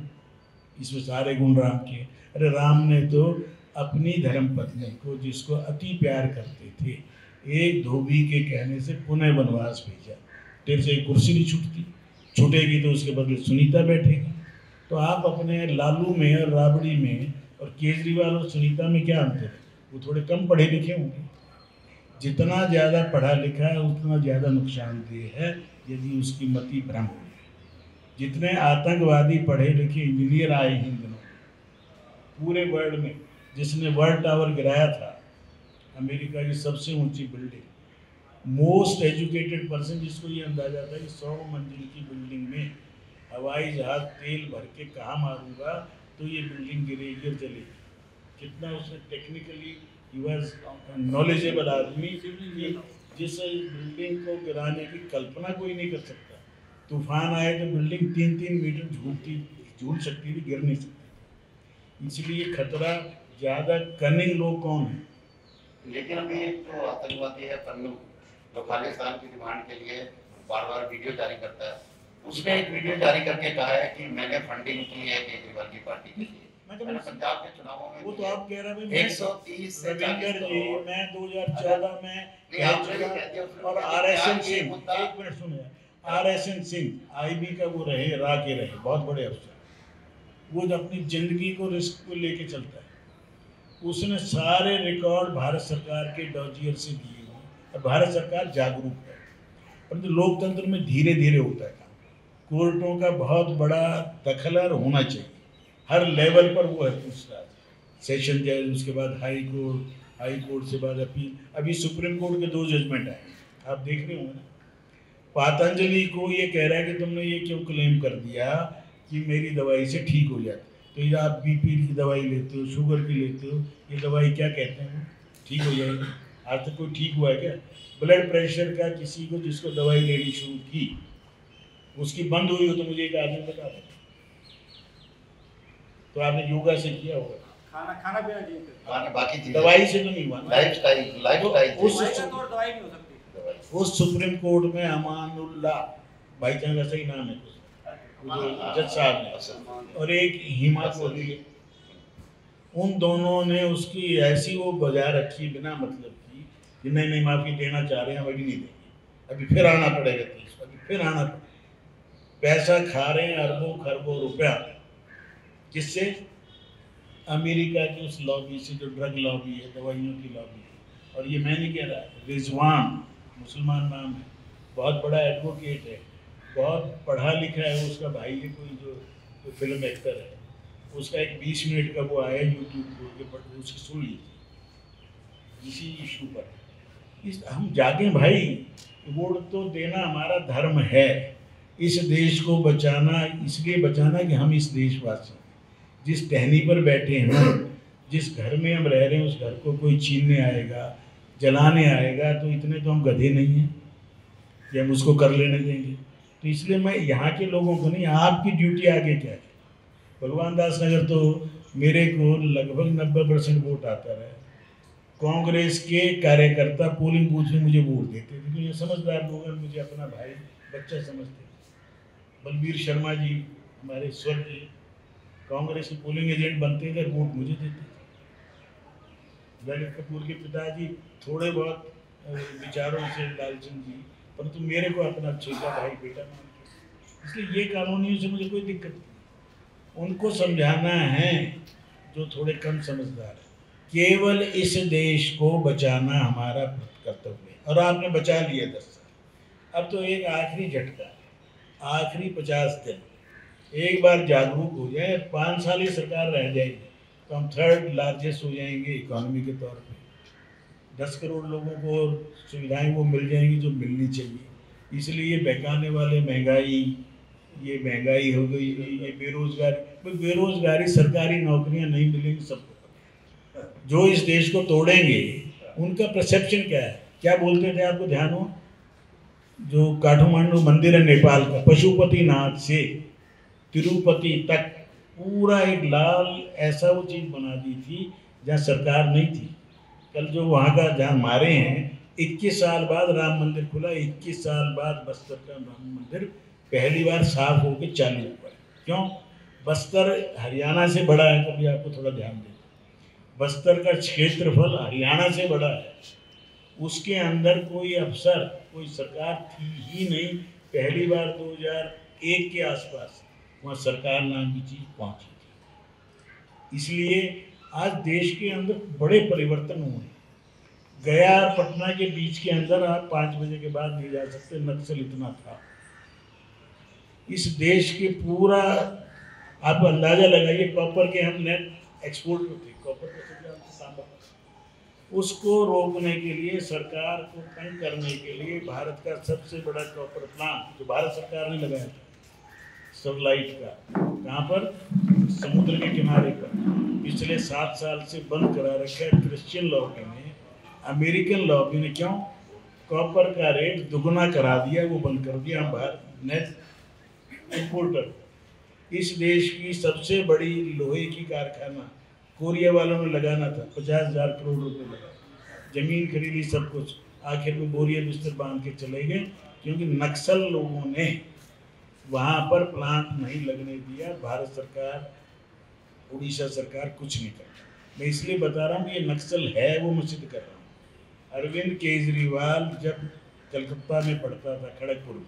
इसमें सारे गुण राम के। अरे राम ने तो अपनी धर्मपत्नी को, जिसको अति प्यार करते थे, एक धोबी के कहने से पुनः वनवास भेजा। तेरे से एक कुर्सी नहीं छूटती, छूटेगी तो उसके बदले सुनीता बैठेगी। तो आप अपने लालू में और राबड़ी में और केजरीवाल और सुनीता में क्या अंतर है? वो थोड़े कम पढ़े लिखे होंगे। जितना ज़्यादा पढ़ा लिखा है उतना ज़्यादा नुकसानदेह है यदि उसकी मति भ्रम हो। जितने आतंकवादी पढ़े लिखे इंजीनियर आए हैं दिनों पूरे वर्ल्ड में, जिसने वर्ल्ड टावर गिराया था, अमेरिका की सबसे ऊंची बिल्डिंग, मोस्ट एजुकेटेड पर्सन, जिसको ये अंदाजा था कि 100 मंजिल की बिल्डिंग में हवाई जहाज तेल भर के कहाँ मारूंगा तो ये बिल्डिंग गिरेगी और चलेगी। कितना उसने टेक्निकली नॉलेजेबल आदमी, जिस बिल्डिंग को गिराने की कल्पना कोई नहीं कर सकता। तूफान आए तो बिल्डिंग 3-3 मीटर झूल सकती थी, गिर नहीं सकती। इसलिए खतरा ज़्यादा। कनिंग लोग कौन है? लेकिन अभी जो आतंकवादी है पन्नू, जो खालिस्तान की डिमांड के लिए बार बार वीडियो जारी करता है, उसने एक वीडियो जारी करके कहा है कि मैंने फंडिंग की है केजरीवाल की पार्टी के लिए। मैंने पंजाब के चुनावों में, वो तो आप कह रहे हैं 130 से 40 जी, मैं 2014 में कह चुका। और RSN सिंह, एक मिनट सुनिए, RSN सिंह आईबी का वो रहे, के रहे, बहुत बड़े अफसर, वो जो अपनी जिंदगी को रिस्क को लेके चलता है। उसने सारे रिकॉर्ड भारत सरकार के डॉजियर से दिए हैं और भारत सरकार जागरूक है। परंतु लोकतंत्र में धीरे धीरे होता है काम। कोर्टों का बहुत बड़ा दखल होना चाहिए, हर लेवल पर वो है पूछताछ, सेशन जज, उसके बाद हाई कोर्ट से बाद अपील, अभी सुप्रीम कोर्ट के 2 जजमेंट आए, आप देख रहे होंगे ना। पतंजलि को ये कह रहा है कि तुमने ये क्यों क्लेम कर दिया कि मेरी दवाई से ठीक हो जाता, तो ये आप बीपी की दवाई लेते हो, शुगर की लेते हो, ये दवाई क्या कहते हैं ठीक हो जाएगी? आज तक कोई ठीक हुआ है क्या? ब्लड प्रेशर का किसी को जिसको दवाई लेनी शुरू की उसकी बंद हुई हो तो मुझे एक आदमी बता दे। तो आपने योगा से किया होगा, खाना पीना चाहिए, खाना बाकी चीजें दवाई से तो नहीं हुआ ना। लाइफस्टाइल दवाई नहीं हो सकती। उस सुप्रीम कोर्ट में अमानुल्लाह भाईजान का सही नाम है जज साहब ने, और एक हिमा कोहली, उन दोनों ने उसकी ऐसी वो बजा रखी बिना मतलब की कि नहीं माफी देना चाह रहे हैं, अभी नहीं देंगे, अभी फिर आना पड़ेगा, अभी फिर आना पड़ेगा। पैसा खा रहे हैं अरबों खरबों रुपया, किससे? अमेरिका की उस लॉबी से जो ड्रग लॉबी है, दवाइयों की लॉबी है। और ये मैं नहीं कह रहा, रिजवान मुसलमान नाम है, बहुत बड़ा एडवोकेट है, बहुत पढ़ा लिखा है, उसका भाई है कोई जो फिल्म एक्टर है, उसका एक 20 मिनट का वो आया यूट्यूब पर, उसकी सुन लीजिए इसी इशू पर। हम जागे भाई, वोट तो देना हमारा धर्म है, इस देश को बचाना, इसलिए बचाना कि हम इस देशवासी जिस टहनी पर बैठे हैं, जिस घर में हम रह रहे हैं, उस घर को कोई छीनने आएगा, जलाने आएगा, तो इतने तो हम गधे नहीं हैं कि हम उसको कर लेने देंगे। तो इसलिए मैं यहाँ के लोगों को नहीं, आपकी ड्यूटी आगे क्या है। भगवान दास नगर तो मेरे को लगभग 90% वोट आता रहा। कांग्रेस के कार्यकर्ता पोलिंग बूथ में मुझे वोट देते थे, क्योंकि समझदार लोग हैं, मुझे अपना भाई बच्चा समझते। बलबीर शर्मा जी हमारे स्वर्गीय कांग्रेस के पोलिंग एजेंट बनते थे, वोट मुझे देते थे। ललित कपूर के पिताजी थोड़े बहुत विचारों से लालचंद जी, परंतु मेरे को अपना छोटा भाई बेटा मानते। इसलिए ये कानूनियों से मुझे कोई दिक्कत नहीं। उनको समझाना है जो थोड़े कम समझदार है, केवल इस देश को बचाना हमारा कर्तव्य है, और आपने बचा लिया 10 साल। अब तो एक आखिरी झटका, आखिरी 50 दिन एक बार जागरूक हो जाए, 5 साल ही सरकार रह जाएगी तो हम 3rd लार्जेस्ट हो जाएंगे इकोनॉमी के तौर पे। 10 करोड़ लोगों को सुविधाएं वो मिल जाएंगी जो मिलनी चाहिए। इसलिए ये बहकाने वाले महंगाई, ये महंगाई हो गई, ये बेरोजगारी, बेरोजगारी सरकारी नौकरियां नहीं मिलेंगी सबको। जो इस देश को तोड़ेंगे उनका परसेप्शन क्या है, क्या बोलते थे आपको ध्यान हो? जो काठमांडू मंदिर है नेपाल का, पशुपतिनाथ से तिरुपति तक पूरा एक लाल ऐसा वो चीज़ बना दी थी जहाँ सरकार नहीं थी। कल जो वहाँ का जहाँ मारे हैं, 21 साल बाद राम मंदिर खुला, 21 साल बाद बस्तर का राम मंदिर पहली बार साफ होकर चालू हुआ। क्यों? बस्तर हरियाणा से बड़ा है, कभी आपको थोड़ा ध्यान दें, बस्तर का क्षेत्रफल हरियाणा से बड़ा है, उसके अंदर कोई अफसर, कोई सरकार थी ही नहीं। पहली बार 2001 के आसपास वहाँ सरकार नाम की चीज़ पहुँची थी। इसलिए आज देश के अंदर बड़े परिवर्तन हुए। गया और पटना के बीच के अंदर आप 5 बजे के बाद नहीं जा सकते, नक्सल इतना था। इस देश के पूरा आप अंदाजा लगाइए, कॉपर के हम नेट एक्सपोर्ट थे, कॉपर का तांबा, उसको रोकने के लिए, सरकार को तंग करने के लिए भारत का सबसे बड़ा कॉपर प्लांट जो भारत सरकार ने लगाया था, स्टरलाइट का, कहाँ पर? समुद्र के किनारे पर, पिछले 7 साल से बंद करा रखा है क्रिश्चियन लॉबी ने, अमेरिकन लॉबी ने। क्यों? कॉपर का रेट दुगुना करा दिया, वो बंद कर दिया। हम भारत नेट इंपोर्टर, इस देश की सबसे बड़ी लोहे की कारखाना कोरिया वालों ने लगाना था, 50,000 करोड़ रुपए लगा, जमीन खरीदी, सब कुछ, आखिर में बोरिया बिस्तर बांध के चले गए, क्योंकि नक्सल लोगों ने वहाँ पर प्लांट नहीं लगने दिया। भारत सरकार, उड़ीसा सरकार कुछ नहीं करता। मैं इसलिए बता रहा हूँ, ये नक्सल है, वो मैं सिद्ध कर रहा हूँ। अरविंद केजरीवाल जब कलकत्ता में पढ़ता था, खड़गपुर में,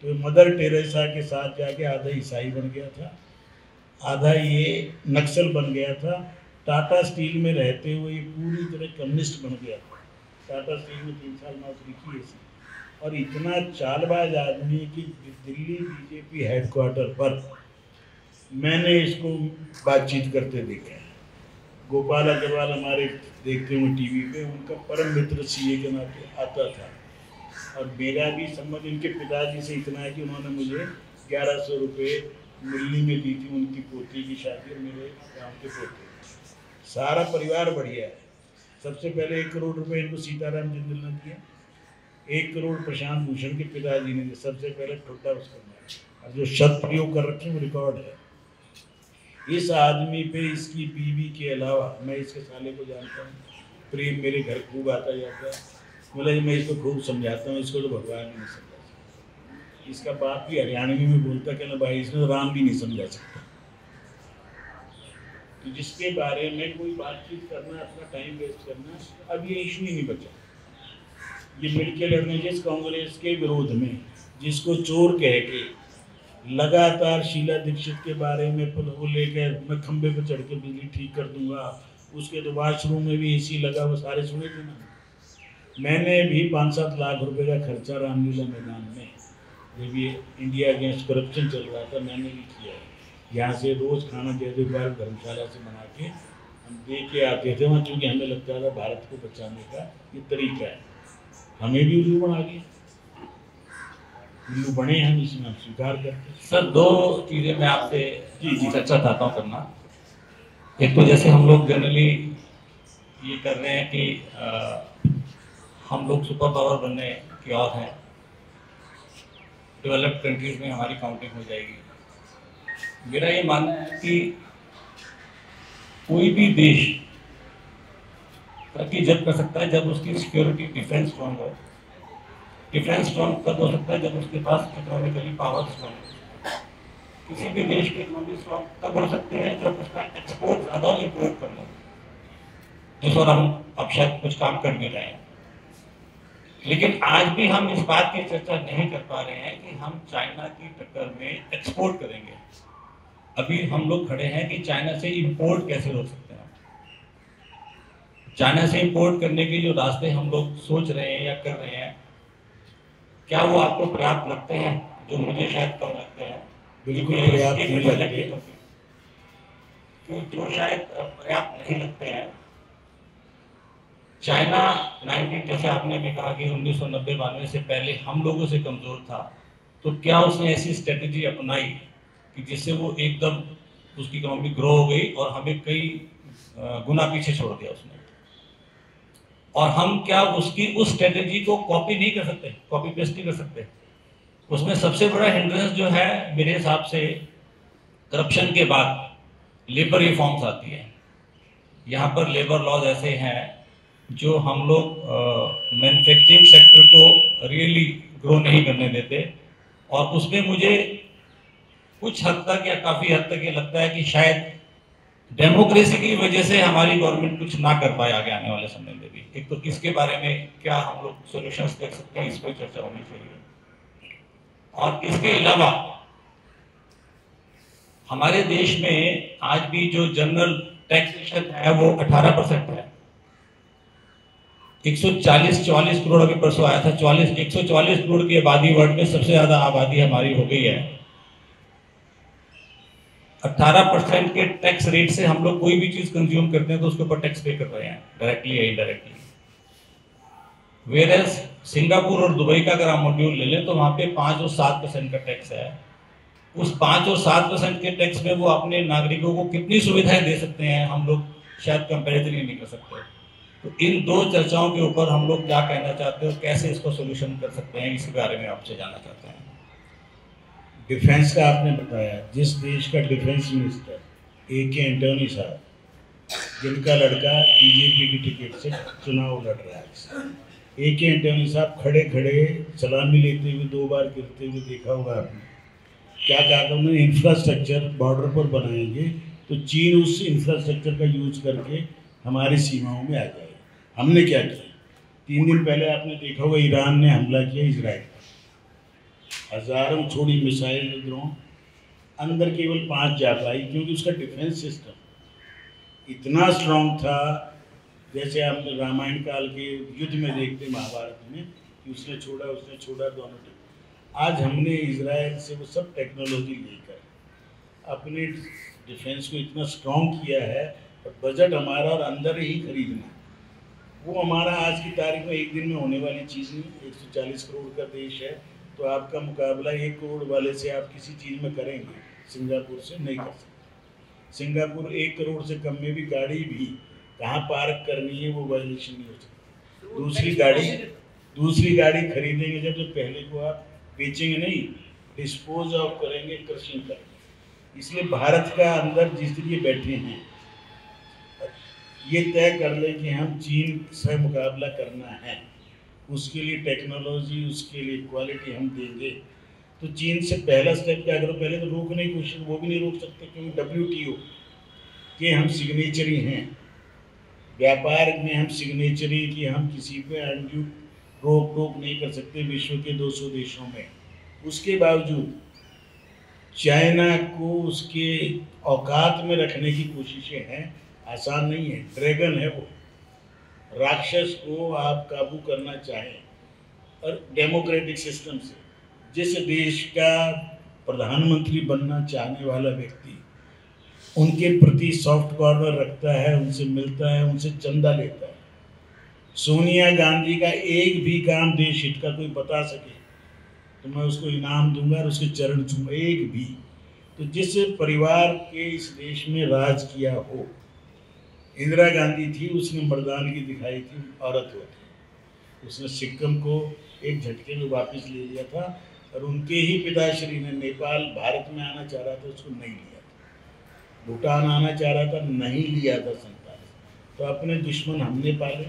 तो मदर टेरेसा के साथ जाके आधा ईसाई बन गया था, आधा ये नक्सल बन गया था। टाटा स्टील में रहते हुए ये पूरी तरह कम्युनिस्ट बन गया था। टाटा स्टील में 3 साल नौकरी की ऐसी, और इतना चालबाज आदमी कि दिल्ली बीजेपी हेडक्वार्टर पर मैंने इसको बातचीत करते देखा है। गोपाल अग्रवाल हमारे देखते हुए टीवी पे, उनका परम मित्र सीए के नाते आता था, और मेरा भी संबंध इनके पिताजी से इतना है कि उन्होंने मुझे 1100 रुपये मिलनी में दी थी उनकी पोती की शादी और मेरे गाँव के पोते। सारा परिवार बढ़िया है। सबसे पहले 1 करोड़ रुपए इनको सीताराम जिंदल ने दिया, 1 करोड़ प्रशांत भूषण के पिताजी ने दिया, सबसे पहले ठुड्डा उसका मारा, और जो शब्द प्रयोग कर रखे वो रिकॉर्ड है। इस आदमी पे इसकी बीवी के अलावा, मैं इसके साले को जानता हूँ, प्रेम मेरे घर खूब आता जाता है, बोला मैं इसको खूब समझाता हूँ, इसको तो भगवान भी नहीं समझा सकता। इसका बाप भी हरियाणवी में बोलता कि ना भाई इसने तो राम भी नहीं समझा सकता। तो जिसके बारे में कोई बातचीत करना, अपना टाइम वेस्ट करना, अब ये इशू ही नहीं बचा। ये मिलके लड़ने जिस कांग्रेस के विरोध में, जिसको चोर कह के लगातार शीला दीक्षित के बारे में वो लेकर मैं खंबे पर चढ़ के बिजली ठीक कर दूंगा, उसके तो वॉशरूम में भी एसी लगा, वो सारे सुने थे ना। मैंने भी 5-7 लाख रुपए का खर्चा रामलीला मैदान में, जब ये इंडिया अगेंस्ट करप्शन चल रहा था, मैंने भी किया है। यहाँ से रोज़ खाना जयदेवपाल धर्मशाला से बना के हम दे के आते थे वहाँ, क्योंकि हमें लगता था भारत को बचाने का ये तरीका है। हमें भी उल्लू बना के, उल्लू बने हम, इसमें हम स्वीकार करते हैं। सर 2 चीज़ें मैं आपसे चर्चा चाहता हूँ करना। एक तो जैसे हम लोग जनरली ये कर रहे हैं कि हम लोग सुपर पावर बनने की ओर हैं, डेवलप्ड कंट्रीज में हमारी काउंटिंग हो जाएगी। मेरा ये मानना है कि कोई भी देश तरक्की जब कर सकता है जब उसकी सिक्योरिटी डिफेंस स्ट्रॉन्ग हो। डिफेंस स्ट्रॉन्ग तब हो सकता है जब उसके पास इकोनॉमिकली पावर स्ट्रॉन्ग हो। किसी भी देश की इकोनॉमी स्ट्रॉन्ग तब हो सकती है जब उसका एक्सपोर्ट ज़्यादा और इम्पोर्ट करना, जिस पर हम अब शायद कुछ काम कर भी रहे हैं। लेकिन आज भी हम इस बात की चर्चा नहीं कर पा रहे हैं कि हम चाइना की टक्कर में एक्सपोर्ट करेंगे। अभी हम लोग खड़े हैं कि चाइना से इंपोर्ट कैसे रोक सकते हैं। चाइना से इंपोर्ट करने के जो रास्ते हम लोग सोच रहे हैं या कर रहे हैं, क्या वो आपको पर्याप्त लगते हैं? जो मुझे शायद कम लगते हैं। बिल्कुल पर्याप्त नहीं लगते, जो शायद पर्याप्त नहीं लगते हैं। चाइना 19 जैसे आपने भी कहा कि 1990-92 से पहले हम लोगों से कमजोर था, तो क्या उसने ऐसी स्ट्रेटेजी अपनाई कि जिससे वो एकदम उसकी इकोनॉमी ग्रो हो गई और हमें कई गुना पीछे छोड़ दिया उसने? और हम क्या उसकी उस स्ट्रेटेजी को कॉपी नहीं कर सकते, कॉपी पेस्ट नहीं कर सकते? उसमें सबसे बड़ा हिंड्रेंस जो है मेरे हिसाब से करप्शन के बाद लेबर रिफॉर्म्स आती है। यहाँ पर लेबर लॉज ऐसे हैं जो हम लोग मैन्युफैक्चरिंग सेक्टर को रियली ग्रो नहीं करने देते, और उसमें मुझे कुछ हद तक या काफ़ी हद तक ये लगता है कि शायद डेमोक्रेसी की वजह से हमारी गवर्नमेंट कुछ ना कर पाए आगे आने वाले समय में भी। एक तो इसके बारे में क्या हम लोग सॉल्यूशंस देख सकते हैं, इस पर चर्चा होनी चाहिए। और इसके अलावा हमारे देश में आज भी जो जनरल टैक्सेशन है वो 18% है। 140-44 करोड़ अभी परसों आया था, 140 करोड़ की आबादी, वर्ल्ड में सबसे ज्यादा आबादी हमारी हो गई है। 18% के टैक्स रेट से हम लोग कोई भी चीज कंज्यूम करते हैं तो उसके ऊपर टैक्स पे कर रहे हैं, डायरेक्टली या इनडायरेक्टली। वेयरएज सिंगापुर और दुबई का अगर आप मॉड्यूल ले लें तो वहां पे 5 और 7% का टैक्स है। उस 5 और 7% के टैक्स में वो अपने नागरिकों को कितनी सुविधाएं दे सकते हैं, हम लोग शायद कंपेरिजन ही नहीं कर सकते। तो इन 2 चर्चाओं के ऊपर हम लोग क्या कहना चाहते हो, कैसे इसको सोल्यूशन कर सकते हैं, इसके बारे में आपसे जानना चाहते हैं। डिफेंस का आपने बताया, जिस देश का डिफेंस मिनिस्टर AK एंटोनी साहब, जिनका लड़का बीजेपी की टिकट से चुनाव लड़ रहा है, AK एंटोनी साहब खड़े खड़े सलामी लेते हुए 2 बार गिरते हुए देखा होगा आपने। क्या कहा था उन्होंने? इंफ्रास्ट्रक्चर बॉर्डर पर बनाएंगे तो चीन उस इंफ्रास्ट्रक्चर का यूज करके हमारी सीमाओं में आ जाएगा। हमने क्या किया? 3 दिन पहले आपने देखा होगा ईरान ने हमला किया इजराइल पर, हजारों छोड़ी मिसाइल ड्रोन, अंदर केवल 5 जा पाई क्योंकि उसका डिफेंस सिस्टम इतना स्ट्रांग था। जैसे आप रामायण काल के युद्ध में देखते, महाभारत में, कि उसने छोड़ा दोनों टीम। आज हमने इजराइल से वो सब टेक्नोलॉजी लेकर अपने डिफेंस को इतना स्ट्रॉन्ग किया है, और बजट हमारा और अंदर ही खरीदना, वो हमारा आज की तारीख में एक दिन में होने वाली चीज़ नहीं। 140 करोड़ का देश है, तो आपका मुकाबला 1 करोड़ वाले से आप किसी चीज़ में करेंगे, सिंगापुर से नहीं कर सकते। सिंगापुर 1 करोड़ से कम में भी गाड़ी भी कहाँ पार्क करनी है वो वायलेशन नहीं हो सकती। दूसरी गाड़ी खरीदेंगे जब, तो पहले को आप बेचेंगे नहीं, डिस्पोज ऑफ करेंगे, क्रशिंग करेंगे। इसलिए भारत का अंदर जिस दिन ये बैठे हैं, ये तय कर ले कि हम चीन से मुकाबला करना है, उसके लिए टेक्नोलॉजी, उसके लिए क्वालिटी हम देंगे। तो चीन से पहला स्टेप क्या करो, पहले तो रोकने की कोशिश, वो भी नहीं रोक सकते क्योंकि WTO के हम सिग्नेचरी हैं, व्यापार में हम सिग्नेचरी की, हम किसी पे अनड्यू रोक टोक नहीं कर सकते विश्व के 200 देशों में। उसके बावजूद चाइना को उसके औकात में रखने की कोशिशें हैं, आसान नहीं है, ड्रैगन है वो, राक्षस को आप काबू करना चाहें। और डेमोक्रेटिक सिस्टम से जिस देश का प्रधानमंत्री बनना चाहने वाला व्यक्ति उनके प्रति सॉफ्ट कॉर्नर रखता है, उनसे मिलता है, उनसे चंदा लेता है। सोनिया गांधी का एक भी काम देश हित का कोई बता सके तो मैं उसको इनाम दूंगा और उसके चरण छूंगा, एक भी। तो जिस परिवार के इस देश में राज किया हो, इंदिरा गांधी थी, उसने मर्दानगी दिखाई थी, औरत होती, उसने सिक्किम को एक झटके में वापस ले लिया था, और उनके ही पिताश्री ने नेपाल भारत में आना चाह रहा था, उसको नहीं लिया था। भूटान आना चाह रहा था, नहीं लिया था 47। तो अपने दुश्मन हमने पाले,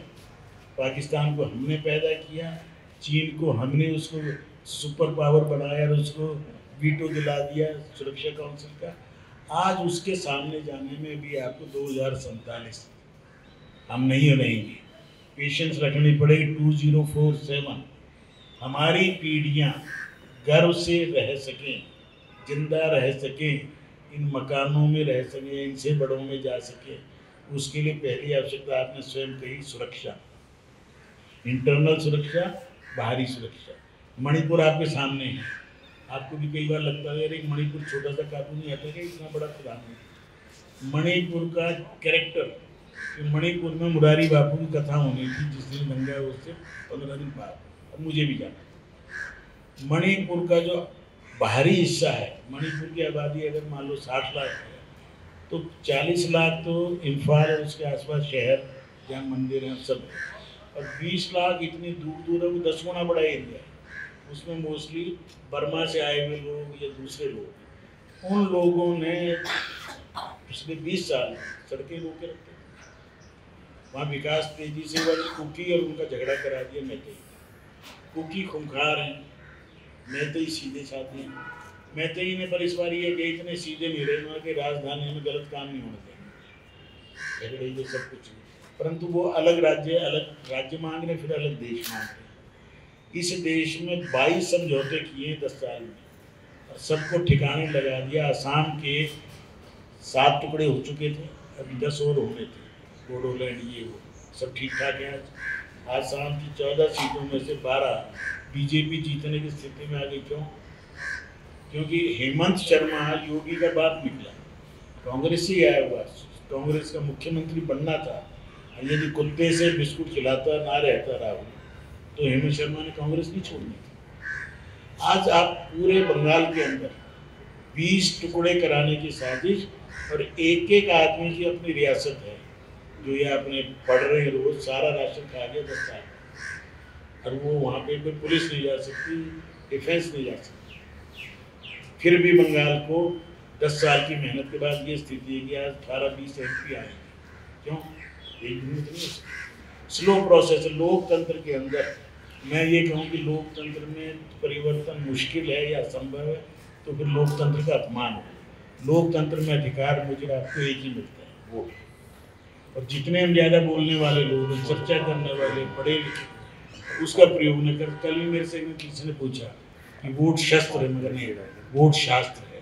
पाकिस्तान को हमने पैदा किया, चीन को हमने उसको सुपर पावर बनाया और उसको वीटो दिला दिया सुरक्षा काउंसिल का। आज उसके सामने जाने में भी आपको 2047 हम नहीं रहेंगे, पेशेंस रखनी पड़ेगी। 2047 हमारी पीढ़ियां गर्व से रह सकें, जिंदा रह सकें, इन मकानों में रह सकें, इनसे बड़ों में जा सकें, उसके लिए पहली आवश्यकता आपने स्वयं कही, सुरक्षा, इंटरनल सुरक्षा, बाहरी सुरक्षा। मणिपुर आपके सामने है, आपको भी कई बार लगता है यार मणिपुर छोटा सा काबू नहीं आता है, इतना बड़ा प्रधानमंत्री। मणिपुर का कैरेक्टर, मणिपुर में मुरारी बापू की कथा होनी थी जिस दिन गंगा उससे 15 दिन बाद, अब मुझे भी जाना। मणिपुर का जो बाहरी हिस्सा है, मणिपुर की आबादी अगर मान लो 60 लाख है, तो 40 लाख तो इम्फाल और उसके आसपास शहर जहाँ मंदिर हैं सब, और 20 लाख इतनी दूर दूर है, वो 10 गुना बड़ा एरिया है। उसमें मोस्टली बर्मा से आए हुए लोग या दूसरे लोग, उन लोगों ने पिछले 20 साल सड़कें रोके रखते, वहाँ विकास तेजी से हुआ। कुकी और उनका झगड़ा करा दिया मैतेई, कुकी खूंखार हैं, मैतेई सीधे साधे हैं। मैतेई ने पर इस बार ये कि इतने सीधे नहीं रहे, वहाँ के राजधानी में गलत काम नहीं होने देंगे, झगड़े ये सब कुछ नहीं। परंतु वो अलग राज्य मांग रहे, फिर अलग देश मांग रहे। इस देश में 22 समझौते किए 10 साल में, और सबको ठिकाने लगा दिया। आसाम के 7 टुकड़े हो चुके थे, अभी 10 और होने थे, बोडोलैंड ये वो सब ठीक ठाक है। आसाम की 14 सीटों में से 12 बीजेपी जीतने की स्थिति में आ गई। क्यों? क्योंकि हेमंत शर्मा योगी का बाप निकला, कांग्रेस से आया हुआ, कांग्रेस का मुख्यमंत्री बनना था। यदि कुत्ते से बिस्कुट खिलाता ना रहता राहुल, तो हेमंत शर्मा ने कांग्रेस नहीं छोड़नी थी। आज आप पूरे बंगाल के अंदर 20 टुकड़े कराने की साजिश, और एक एक आदमी की अपनी रियासत है, जो ये आपने पढ़ रहे हैं रोज, सारा राशन खा गया 10 साल, और वो वहाँ पे कोई पुलिस नहीं जा सकती, डिफेंस नहीं जा सकती। फिर भी बंगाल को 10 साल की मेहनत के बाद ये स्थिति है कि आज 18-20 MP आए। क्यों? एक दिन में तो नहीं, स्लो प्रोसेस है। लोकतंत्र के अंदर मैं ये कहूँ कि लोकतंत्र में परिवर्तन मुश्किल है या असंभव है, तो फिर लोकतंत्र का अपमान है। लोकतंत्र में अधिकार मुझे आपको एक ही मिलता है, वो। और जितने हम ज़्यादा बोलने वाले लोग, चर्चा करने वाले, पढ़े लिखे, उसका प्रयोग न कर। कल भी मेरे से किसी ने पूछा कि वोट शस्त्र है, मगर नहीं, वोट शास्त्र है।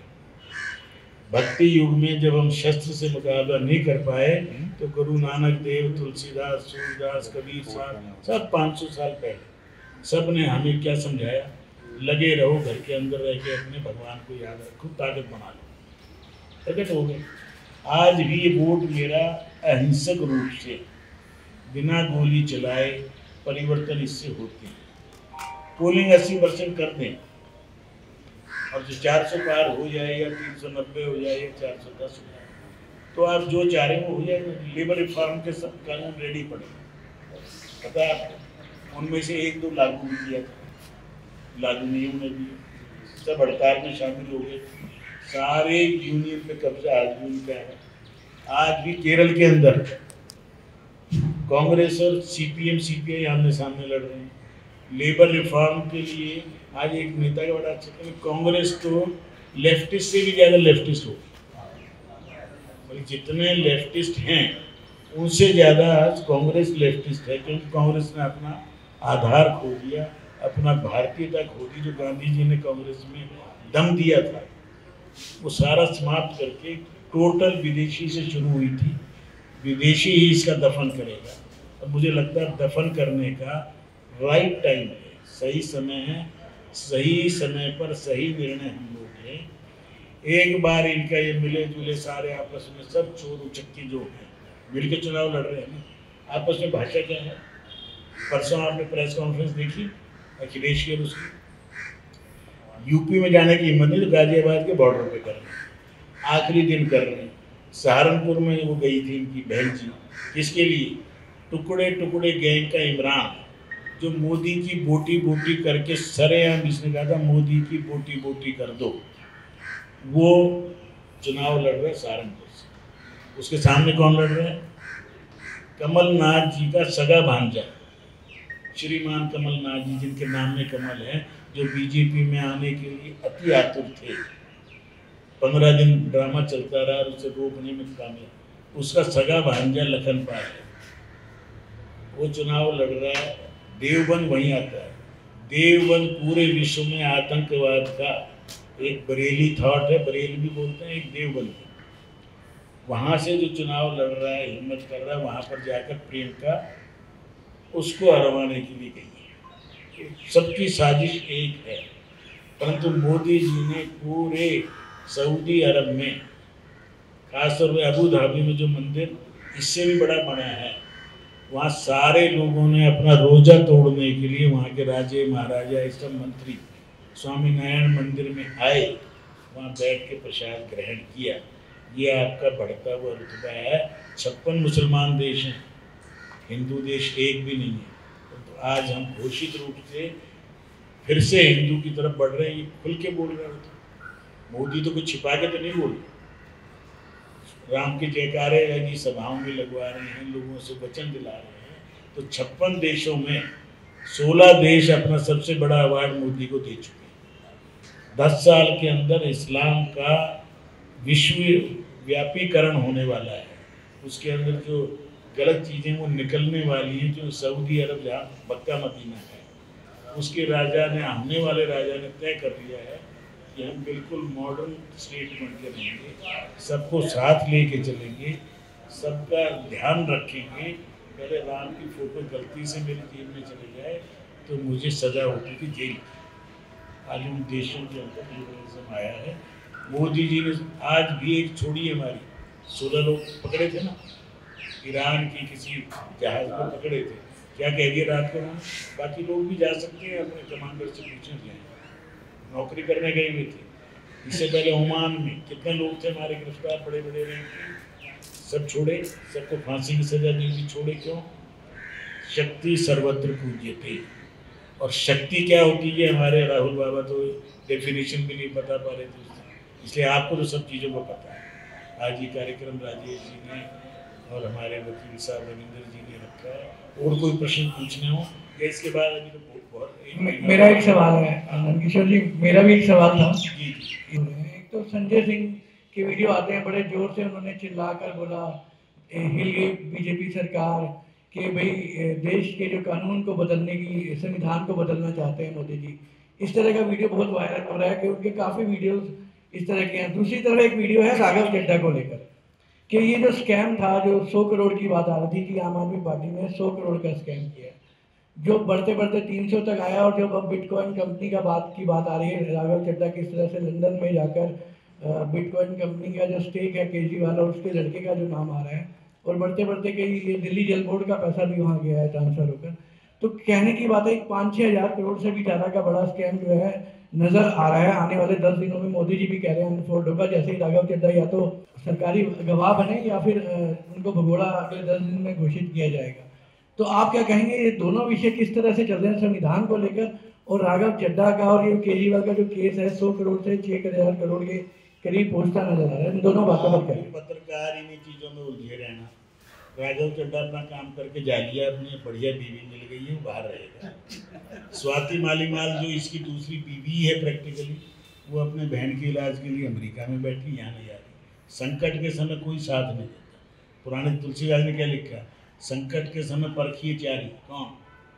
भक्ति युग में जब हम शस्त्र से मुकाबला नहीं कर पाए, तो गुरु नानक देव, तुलसीदास, सूरदास, कबीर साहब सब 500 साल पहले सब ने हमें क्या समझाया, लगे रहो घर के अंदर रह के, अपने भगवान को याद रखो, ताकत बना लो। प्रकट हो गए। आज भी ये वोट मेरा अहिंसक रूप से बिना गोली चलाए परिवर्तन इससे होते हैं। पोलिंग 80% कर दें और जो 400 पार हो जाए या 390 हो जाए या 410 हो जाए, तो आप जो चाह रहे हैं वो हो जाएगा। लेबर रिफॉर्म के सब कानून रेडी पड़े, पता है आपको, उनमें से 1-2 लागू भी किया था, लागू नहीं होने दिए, सब हड़ताल में शामिल हो गए। सारे यूनियन पे कब्जा आज भी उनका है। आज भी केरल के अंदर कांग्रेस और CPM CPI आमने सामने लड़ रहे हैं लेबर रिफॉर्म के लिए। आज एक नेता का बड़ा अच्छा है, कांग्रेस तो लेफ्टिस्ट से भी ज़्यादा लेफ्टिस्ट हो, जितने लेफ्टिस्ट हैं उनसे ज़्यादा आज कांग्रेस लेफ्टिस्ट है, क्योंकि कांग्रेस ने अपना आधार खो दिया, अपना भारतीयता खो दी। जो गांधी जी ने कांग्रेस में दम दिया था वो सारा समाप्त करके टोटल विदेशी से शुरू हुई थी, विदेशी ही इसका दफन करेगा। अब मुझे लगता है दफन करने का राइट टाइम है, सही समय है, सही समय पर सही निर्णय हम लोग लें। एक बार इनका ये मिले जुले सारे आपस में सब चोर उचक्की जो हैं मिल के चुनाव लड़ रहे हैं ना, आपस में भाषा क्या है। परसों आपने प्रेस कॉन्फ्रेंस देखी अखिलेश की और उसकी, यूपी में जाने की हिम्मत नहीं तो गाजियाबाद के बॉर्डर पे कर रहे हैं, आखिरी दिन कर रहे हैं। सहारनपुर में वो गई थी इनकी बहन जी, किसके लिए, टुकड़े टुकड़े गैंग का इमरान जो मोदी की बोटी बोटी करके सरेआम इसने कहा था मोदी की बोटी बोटी कर दो, वो चुनाव लड़ रहे सहारनपुर से। उसके सामने कौन लड़ रहे हैं, कमलनाथ जी का सगा भांजा श्रीमान कमलनाथ जी, जिनके नाम में कमल है, जो बीजेपी में आने के लिए अति आतुर थे। 15 दिन ड्रामा चलता रहा और उसे रोकने में कामयाब। उसका सगा भांजा लखनपाल है, वो चुनाव लड़ रहा है। देवबंद वहीं आता है। देवबंद पूरे विश्व में आतंकवाद का एक बरेली थॉट है, बरेली भी बोलते हैं, एक देवबंद। वहाँ से जो चुनाव लड़ रहा है, हिम्मत कर रहा है, वहाँ पर जाकर प्रियंका उसको हरवाने के लिए गई है। सबकी साजिश एक है, परंतु मोदी जी ने पूरे सऊदी अरब में, खासतौर पर अबू धाबी में जो मंदिर इससे भी बड़ा बना है, वहाँ सारे लोगों ने अपना रोजा तोड़ने के लिए वहाँ के राजे महाराजा सब मंत्री स्वामीनारायण मंदिर में आए, वहाँ बैठ के प्रसाद ग्रहण किया। ये आपका बढ़ता हुआ रुतबा है। 56 मुसलमान देश हैं, हिंदू देश एक भी नहीं है। तो आज हम घोषित रूप से फिर से हिंदू की तरफ बढ़ रहे हैं। ये खुल के बोल रहे होते, मोदी तो कुछ छिपा के तो नहीं बोल, राम के जयकारे जी सभाओं में लगवा रहे हैं, लोगों से वचन दिला रहे हैं। तो 56 देशों में 16 देश अपना सबसे बड़ा अवार्ड मोदी को दे चुके हैं। 10 साल के अंदर इस्लाम का विश्व व्यापीकरण होने वाला है। उसके अंदर जो गलत चीज़ें वो निकलने वाली हैं। जो सऊदी अरब जहाँ मक्का मदीना है, उसके राजा ने, आने वाले राजा ने तय कर लिया है कि हम बिल्कुल मॉडर्न स्टेट बन के रहेंगे, सबको साथ लेके चलेंगे, सबका ध्यान रखेंगे। पहले राम की फोटो गलती से मेरी जेब में चले जाए तो मुझे सजा होती थी जेल की। आज उन देशों के अंदर लिबरलिज्म आया है। मोदी जी ने आज भी एक छोड़ी हमारी 16 लोग पकड़े थे ना, ईरान की किसी जहाज में पकड़े थे, क्या कह दिया रात को, बाकी लोग भी जा सकते हैं, अपने कमांडर से पूछने जाए, नौकरी करने गए हुए थे। इससे पहले ओमान में कितने लोग थे हमारे गिरफ्तार, बड़े बड़े रैंक के, सब छोड़े, सबको फांसी की सजा दी थी। छोड़े क्यों? शक्ति सर्वत्र पूज्यते। और शक्ति क्या होती है हमारे राहुल बाबा तो डेफिनेशन भी नहीं बता पा रहे थे, इसलिए आपको तो सब चीज़ों को पता है। आज ये कार्यक्रम राजेश जी ने और हमारे वकील साहब रविंदर जी ने रखा है। और कोई प्रश्न पूछने हो या इसके बाद अभी तो बहुत मेरा एक सवाल है नंदकिशोर जी, मेरा भी एक सवाल था। एक तो संजय सिंह के वीडियो आते हैं, बड़े जोर से उन्होंने चिल्लाकर बोला हिल गई बीजेपी सरकार कि भाई देश के जो कानून को बदलने की, संविधान को बदलना चाहते हैं मोदी जी। इस तरह का वीडियो बहुत वायरल हो रहा है कि उनके काफ़ी वीडियोस इस तरह के हैं। दूसरी तरफ एक वीडियो है राघव चड्ढा को लेकर कि ये जो स्कैम था, जो 100 करोड़ की बात आ रही थी कि आम आदमी पार्टी ने 100 करोड़ का स्कैम किया, जो बढ़ते बढ़ते 300 तक आया, और जब अब बिटकॉइन कंपनी की बात आ रही है, राघव चड्ढा किस तरह से लंदन में जाकर बिटकॉइन कंपनी का जो स्टेक है केजरीवाल और उसके लड़के का जो नाम आ रहा है, और बढ़ते बढ़ते कई ये दिल्ली जल बोर्ड का पैसा भी वहाँ गया है ट्रांसफर होकर। तो कहने की बात है 5-6 हज़ार करोड़ से भी ज़्यादा का बड़ा स्कैम जो है नजर आ रहा है। आने वाले 10 दिनों में मोदी जी भी कह रहे हैं अनफोल्ड होगा, जैसे ही राघव चड्ढा या तो सरकारी गवाह बने या फिर उनको भगोड़ा अगले 10 दिन में घोषित किया जाएगा। तो आप क्या कहेंगे, ये दोनों विषय किस तरह से चल रहे हैं संविधान को लेकर और राघव चड्ढा का, और ये केजरीवाल का जो केस है 100 करोड़ से 6,000 करोड़ के करीब पहुंचता नजर आ रहा है, इन दोनों बातों पर क्या? पत्रकार इन्हीं चीजों में उलझे रहना। राघव चड्ढा अपना काम करके जा लिया, अपनी बढ़िया बीवी मिल गई है, वो बाहर रहेगा। स्वाति मालीवाल जो इसकी दूसरी बीवी है प्रैक्टिकली, वो अपने बहन के इलाज के लिए अमेरिका में बैठी, यहाँ नहीं आ रही। संकट के समय कोई साथ नहीं देता। पुराने तुलसीदास ने क्या लिखा, संकट के समय परखिए चारी, कौन?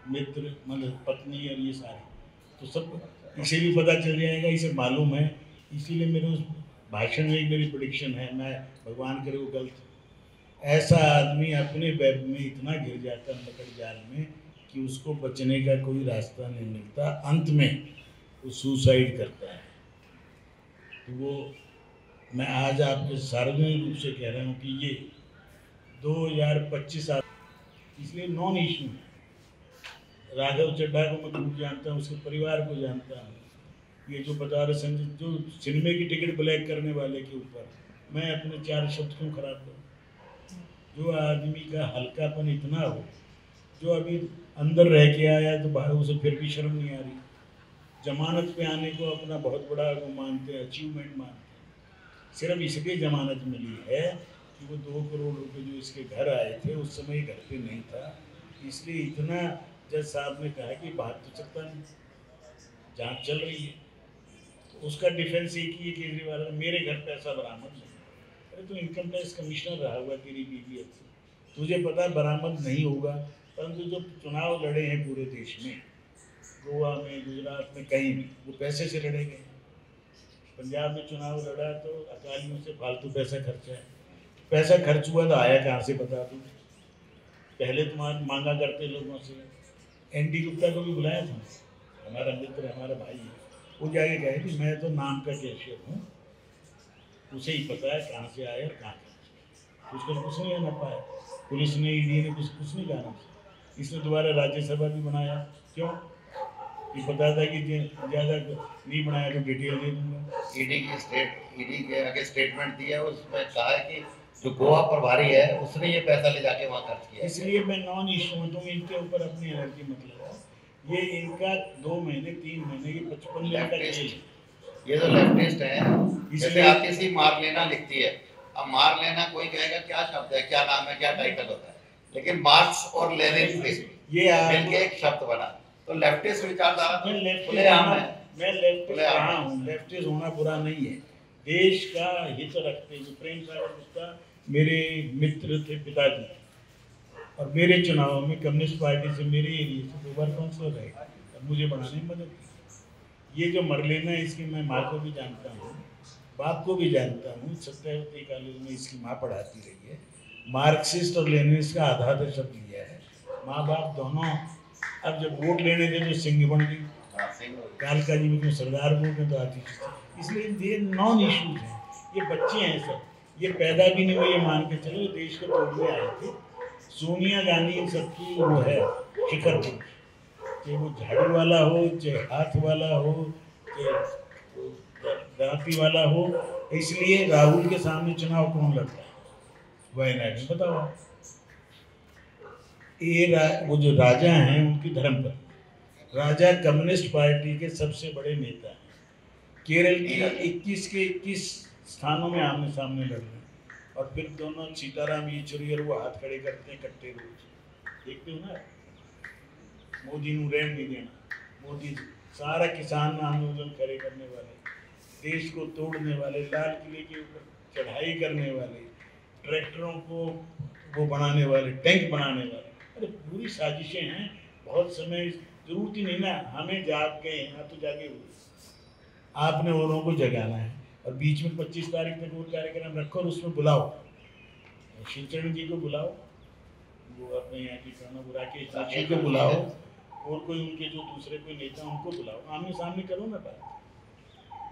मित्र, मतलब पत्नी और ये सारे। तो सब इसे भी पता चल जाएगा, इसे मालूम है। इसीलिए मेरे उस भाषण में एक मेरी प्रेडिक्शन है, मैं भगवान करे वो गलत, ऐसा आदमी अपने वेब में इतना गिर जाता है मकड़ जाल में कि उसको बचने का कोई रास्ता नहीं मिलता, अंत में वो सुसाइड करता है। तो वो मैं आज आपके सार्वजनिक रूप से कह रहा हूँ कि ये 2025 इसलिए नॉन इशू है। राघव चड्ढा को मैं खूब जानता हूँ, उसके परिवार को जानता हूँ। ये जो बता रहे संजय, जो सिनेमा की टिकट ब्लैक करने वाले के ऊपर मैं अपने 4 शब्द क्यों खराब करूँ? जो आदमी का हल्कापन इतना हो, जो अभी अंदर रह के आया तो बाहर उसे फिर भी शर्म नहीं आ रही, जमानत पे आने को अपना बहुत बड़ा वो मानते हैं, अचीवमेंट मानते हैं। सिर्फ इसलिए जमानत मिली है कि वो 2 करोड़ रुपए जो इसके घर आए थे उस समय घर पे नहीं था, इसलिए इतना जज साहब ने कहा कि बात तो सकता नहीं, जांच चल रही है। तो उसका डिफेंस एक ही है केजरीवाल, मेरे घर पैसा बरामद नहीं। अरे तो इनकम टैक्स कमिश्नर रहा हुआ तेरी बीवी, तुझे पता बरामद नहीं होगा। परंतु जो चुनाव लड़े हैं पूरे देश में, गोवा में, गुजरात में, कहीं भी, वो पैसे से लड़े गए। पंजाब में चुनाव लड़ा तो अकालियों से फालतू पैसा खर्चा है। पैसा खर्च हुआ तो आया कहाँ से बता दूँ? पहले तो मांगा करते लोगों से। एनडी गुप्ता को भी बुलाया था, हमारा मित्र, हमारा भाई है, वो जाके कहे कि मैं तो नाम का कैशियर हूँ, उसे ही पता है कहाँ से आया और कहाँ खर्च। उसको कुछ नहीं आना पाया, पुलिस ने, ईडी ने कुछ नहीं जाना। इसने दोबारा राज्यसभा भी बनाया, क्यों? ये पता था कि ज़्यादा नहीं बनाया तो डिटेल दे दूंगा। ईडी के आगे स्टेटमेंट दिया, उसमें कहा है कि जो गोवा प्रभारी है उसने ये पैसा ले जाके वहाँ खर्च किया। इसलिए मैं नॉन इशू हूँ, तुम इनके ऊपर अपनी एनर्जी मत लगाओ। ये इनका 2 महीने 3 महीने की 55 दिन का जेल। ये तो लेफ्टिस्ट है, जैसे आप किसी मार लेना लिखती है, अब मार लेना कोई कहेगा क्या शब्द है, क्या नाम है, क्या टाइटल होता है, लेकिन मार्क्स और लेनिन ये मिलके एक शब्द बना। तो लेफ्टिस्ट विचारधारा मैं लेफ्टिस्ट रहा हूँ, लेफ्टिस्ट होना बुरा नहीं है। देश का हित रखते हुए प्रेम सागर गुप्ता मेरे मित्र थे, पिताजी, और मेरे चुनाव में कम्युनिस्ट पार्टी से मेरे एरिया से 2 बार काउंसलर रहे और मुझे बनाने में मदद की। ये जो मरलेना है, इसकी मैं माँ को भी जानता हूँ, बाप को भी जानता हूँ। सत्यावती कॉलेज में इसकी माँ पढ़ाती रही है। मार्क्सिस्ट और लेनिनिस्ट का आधा दशक लिया है, माँ बाप दोनों। अब जब वोट लेने थे तो सिंह बन गई, कालका जी में क्यों सरदार वोट में तो आती थी। इसलिए ये नॉन इशूज हैं, ये बच्चे हैं सब, ये पैदा भी नहीं हुए, ये मान के चलो देश को तोड़ने आए थे। सोनिया गांधी इन सबकी वो है शिखर पुरुष, चाहे वो झाड़ू वाला हो, चाहे हाथ वाला हो, चाहे दांती वाला हो। इसलिए राहुल के सामने चुनाव कौन लड़ता है? वायनाड में, बताओ। ये वो जो राजा हैं उनकी धर्मपत्नी, राजा कम्युनिस्ट पार्टी के सबसे बड़े नेता हैं। केरल की 21 के 21 स्थानों में आमने सामने लड़ रहे हैं, और फिर दोनों सीताराम येचुरी और वो हाथ खड़े करते हैं कट्टे रोज। देखते हो ना, मोदी नू रहन नहीं देना, मोदी सारा किसान आंदोलन खड़े करने वाले, देश को तोड़ने वाले, लाल किले के ऊपर चढ़ाई करने वाले, ट्रैक्टरों को वो बनाने वाले, टैंक बनाने वाले। अरे पूरी साजिशें हैं। बहुत समय जरूरत ही नहीं ना, हमें जाग गए यहाँ तो जागे हुए, आपने औरों को जगाना है। और बीच में 25 तारीख तक वो कार्यक्रम रखो और उसमें बुलाओ, शिवचरण जी को बुलाओ, वो अपने यहाँ की प्रणब राकेश को बुलाओ, और कोई उनके जो दूसरे कोई नेता उनको बुलाओ, आमने सामने करो ना बात।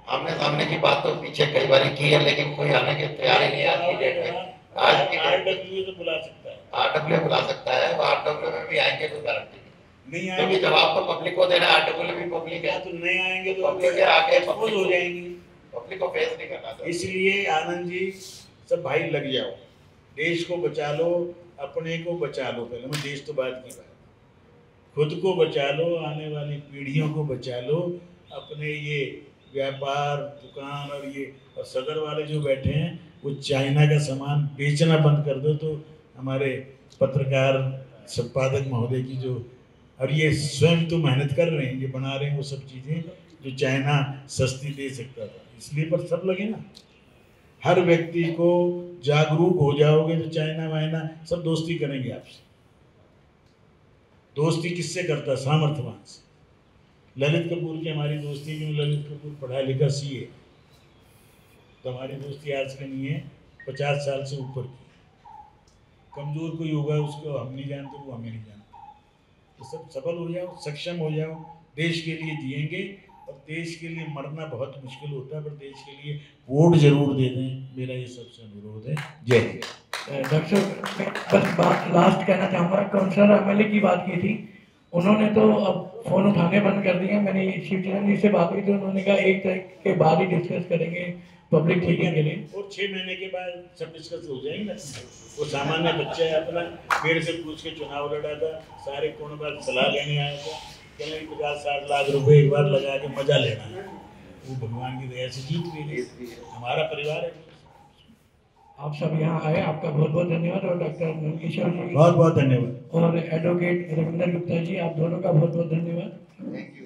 आमने सामने की बात तो पीछे कई बार की है, लेकिन कोई आने के तैयार ही नहीं है आज की डेट में। आज की RW तो बुला सकता है, RW बुला सकता है, वो RW में भी आएंगे कोई गारंटी नहीं क्योंकि आएंगे जब आपको पब्लिक को देना है, RW भी पब्लिक है, तो नहीं आएंगे तो पब्लिक के आगे एक्सपोज हो जाएंगे। पब्लिक को फेस नहीं करना था। इसलिए आनंद जी सब भाई लग जाओ, देश को बचा लो, अपने को बचा लो। पहले मैं देश तो बात की बात, खुद को बचा लो, आने वाली पीढ़ियों को बचा लो। अपने ये व्यापार दुकान और सदर वाले जो बैठे हैं वो चाइना का सामान बेचना बंद कर दो। तो हमारे पत्रकार संपादक महोदय की जो, और ये स्वयं तो मेहनत कर रहे हैं, ये बना रहे हैं वो सब चीज़ें जो चाइना सस्ती दे सकता था, इसलिए पर सब लगे ना। हर व्यक्ति को जागरूक हो जाओगे तो चाइना वाइना सब दोस्ती करेंगे आपसे। दोस्ती किससे करता? सामर्थ्यवान से। ललित कपूर की हमारी दोस्ती, क्यों? ललित कपूर पढ़ा लिखा CA, तो हमारी दोस्ती आज की नहीं है, 50 साल से ऊपर की। कमजोर कोई होगा उसको हम नहीं जानते, वो हमें नहीं जानते। तो सब सबल हो जाओ, सक्षम हो जाओ, देश के लिए जिएंगे। और देश के लिए मरना बहुत मुश्किल होता है, पर देश के लिए वोट जरूर दे दें, मेरा ये सबसे अनुरोध है। जय हिंद। डॉक्टर मैं बस बात लास्ट कहना चाहूँगा, काउंसलर MLA की बात की थी, उन्होंने तो अब फ़ोन उठाने बंद कर दिए। मैंने शिवचरण जी से बात की तो उन्होंने कहा 1 तारीख के बाद ही डिस्कस करेंगे पब्लिक मीटिंग के लिए। और 6 महीने के बाद सब डिस्कस हो जाएंगे ना। वो सामान्य बच्चा है अपना, मेरे से पूछ के चुनाव लड़ा था, सारे कोण बात सलाह लेने आया था, कहने 50-60 लाख रुपए एक बार लगा के मजा लेना है। वो भगवान की दया से जीत भी गई, हमारा परिवार है। आप सब यहाँ आए, आपका बहुत बहुत धन्यवाद। और डॉक्टर नंदकिशोर जी बहुत बहुत धन्यवाद। और एडवोकेट रविंदर गुप्ता जी, आप दोनों का बहुत बहुत धन्यवाद। Thank you.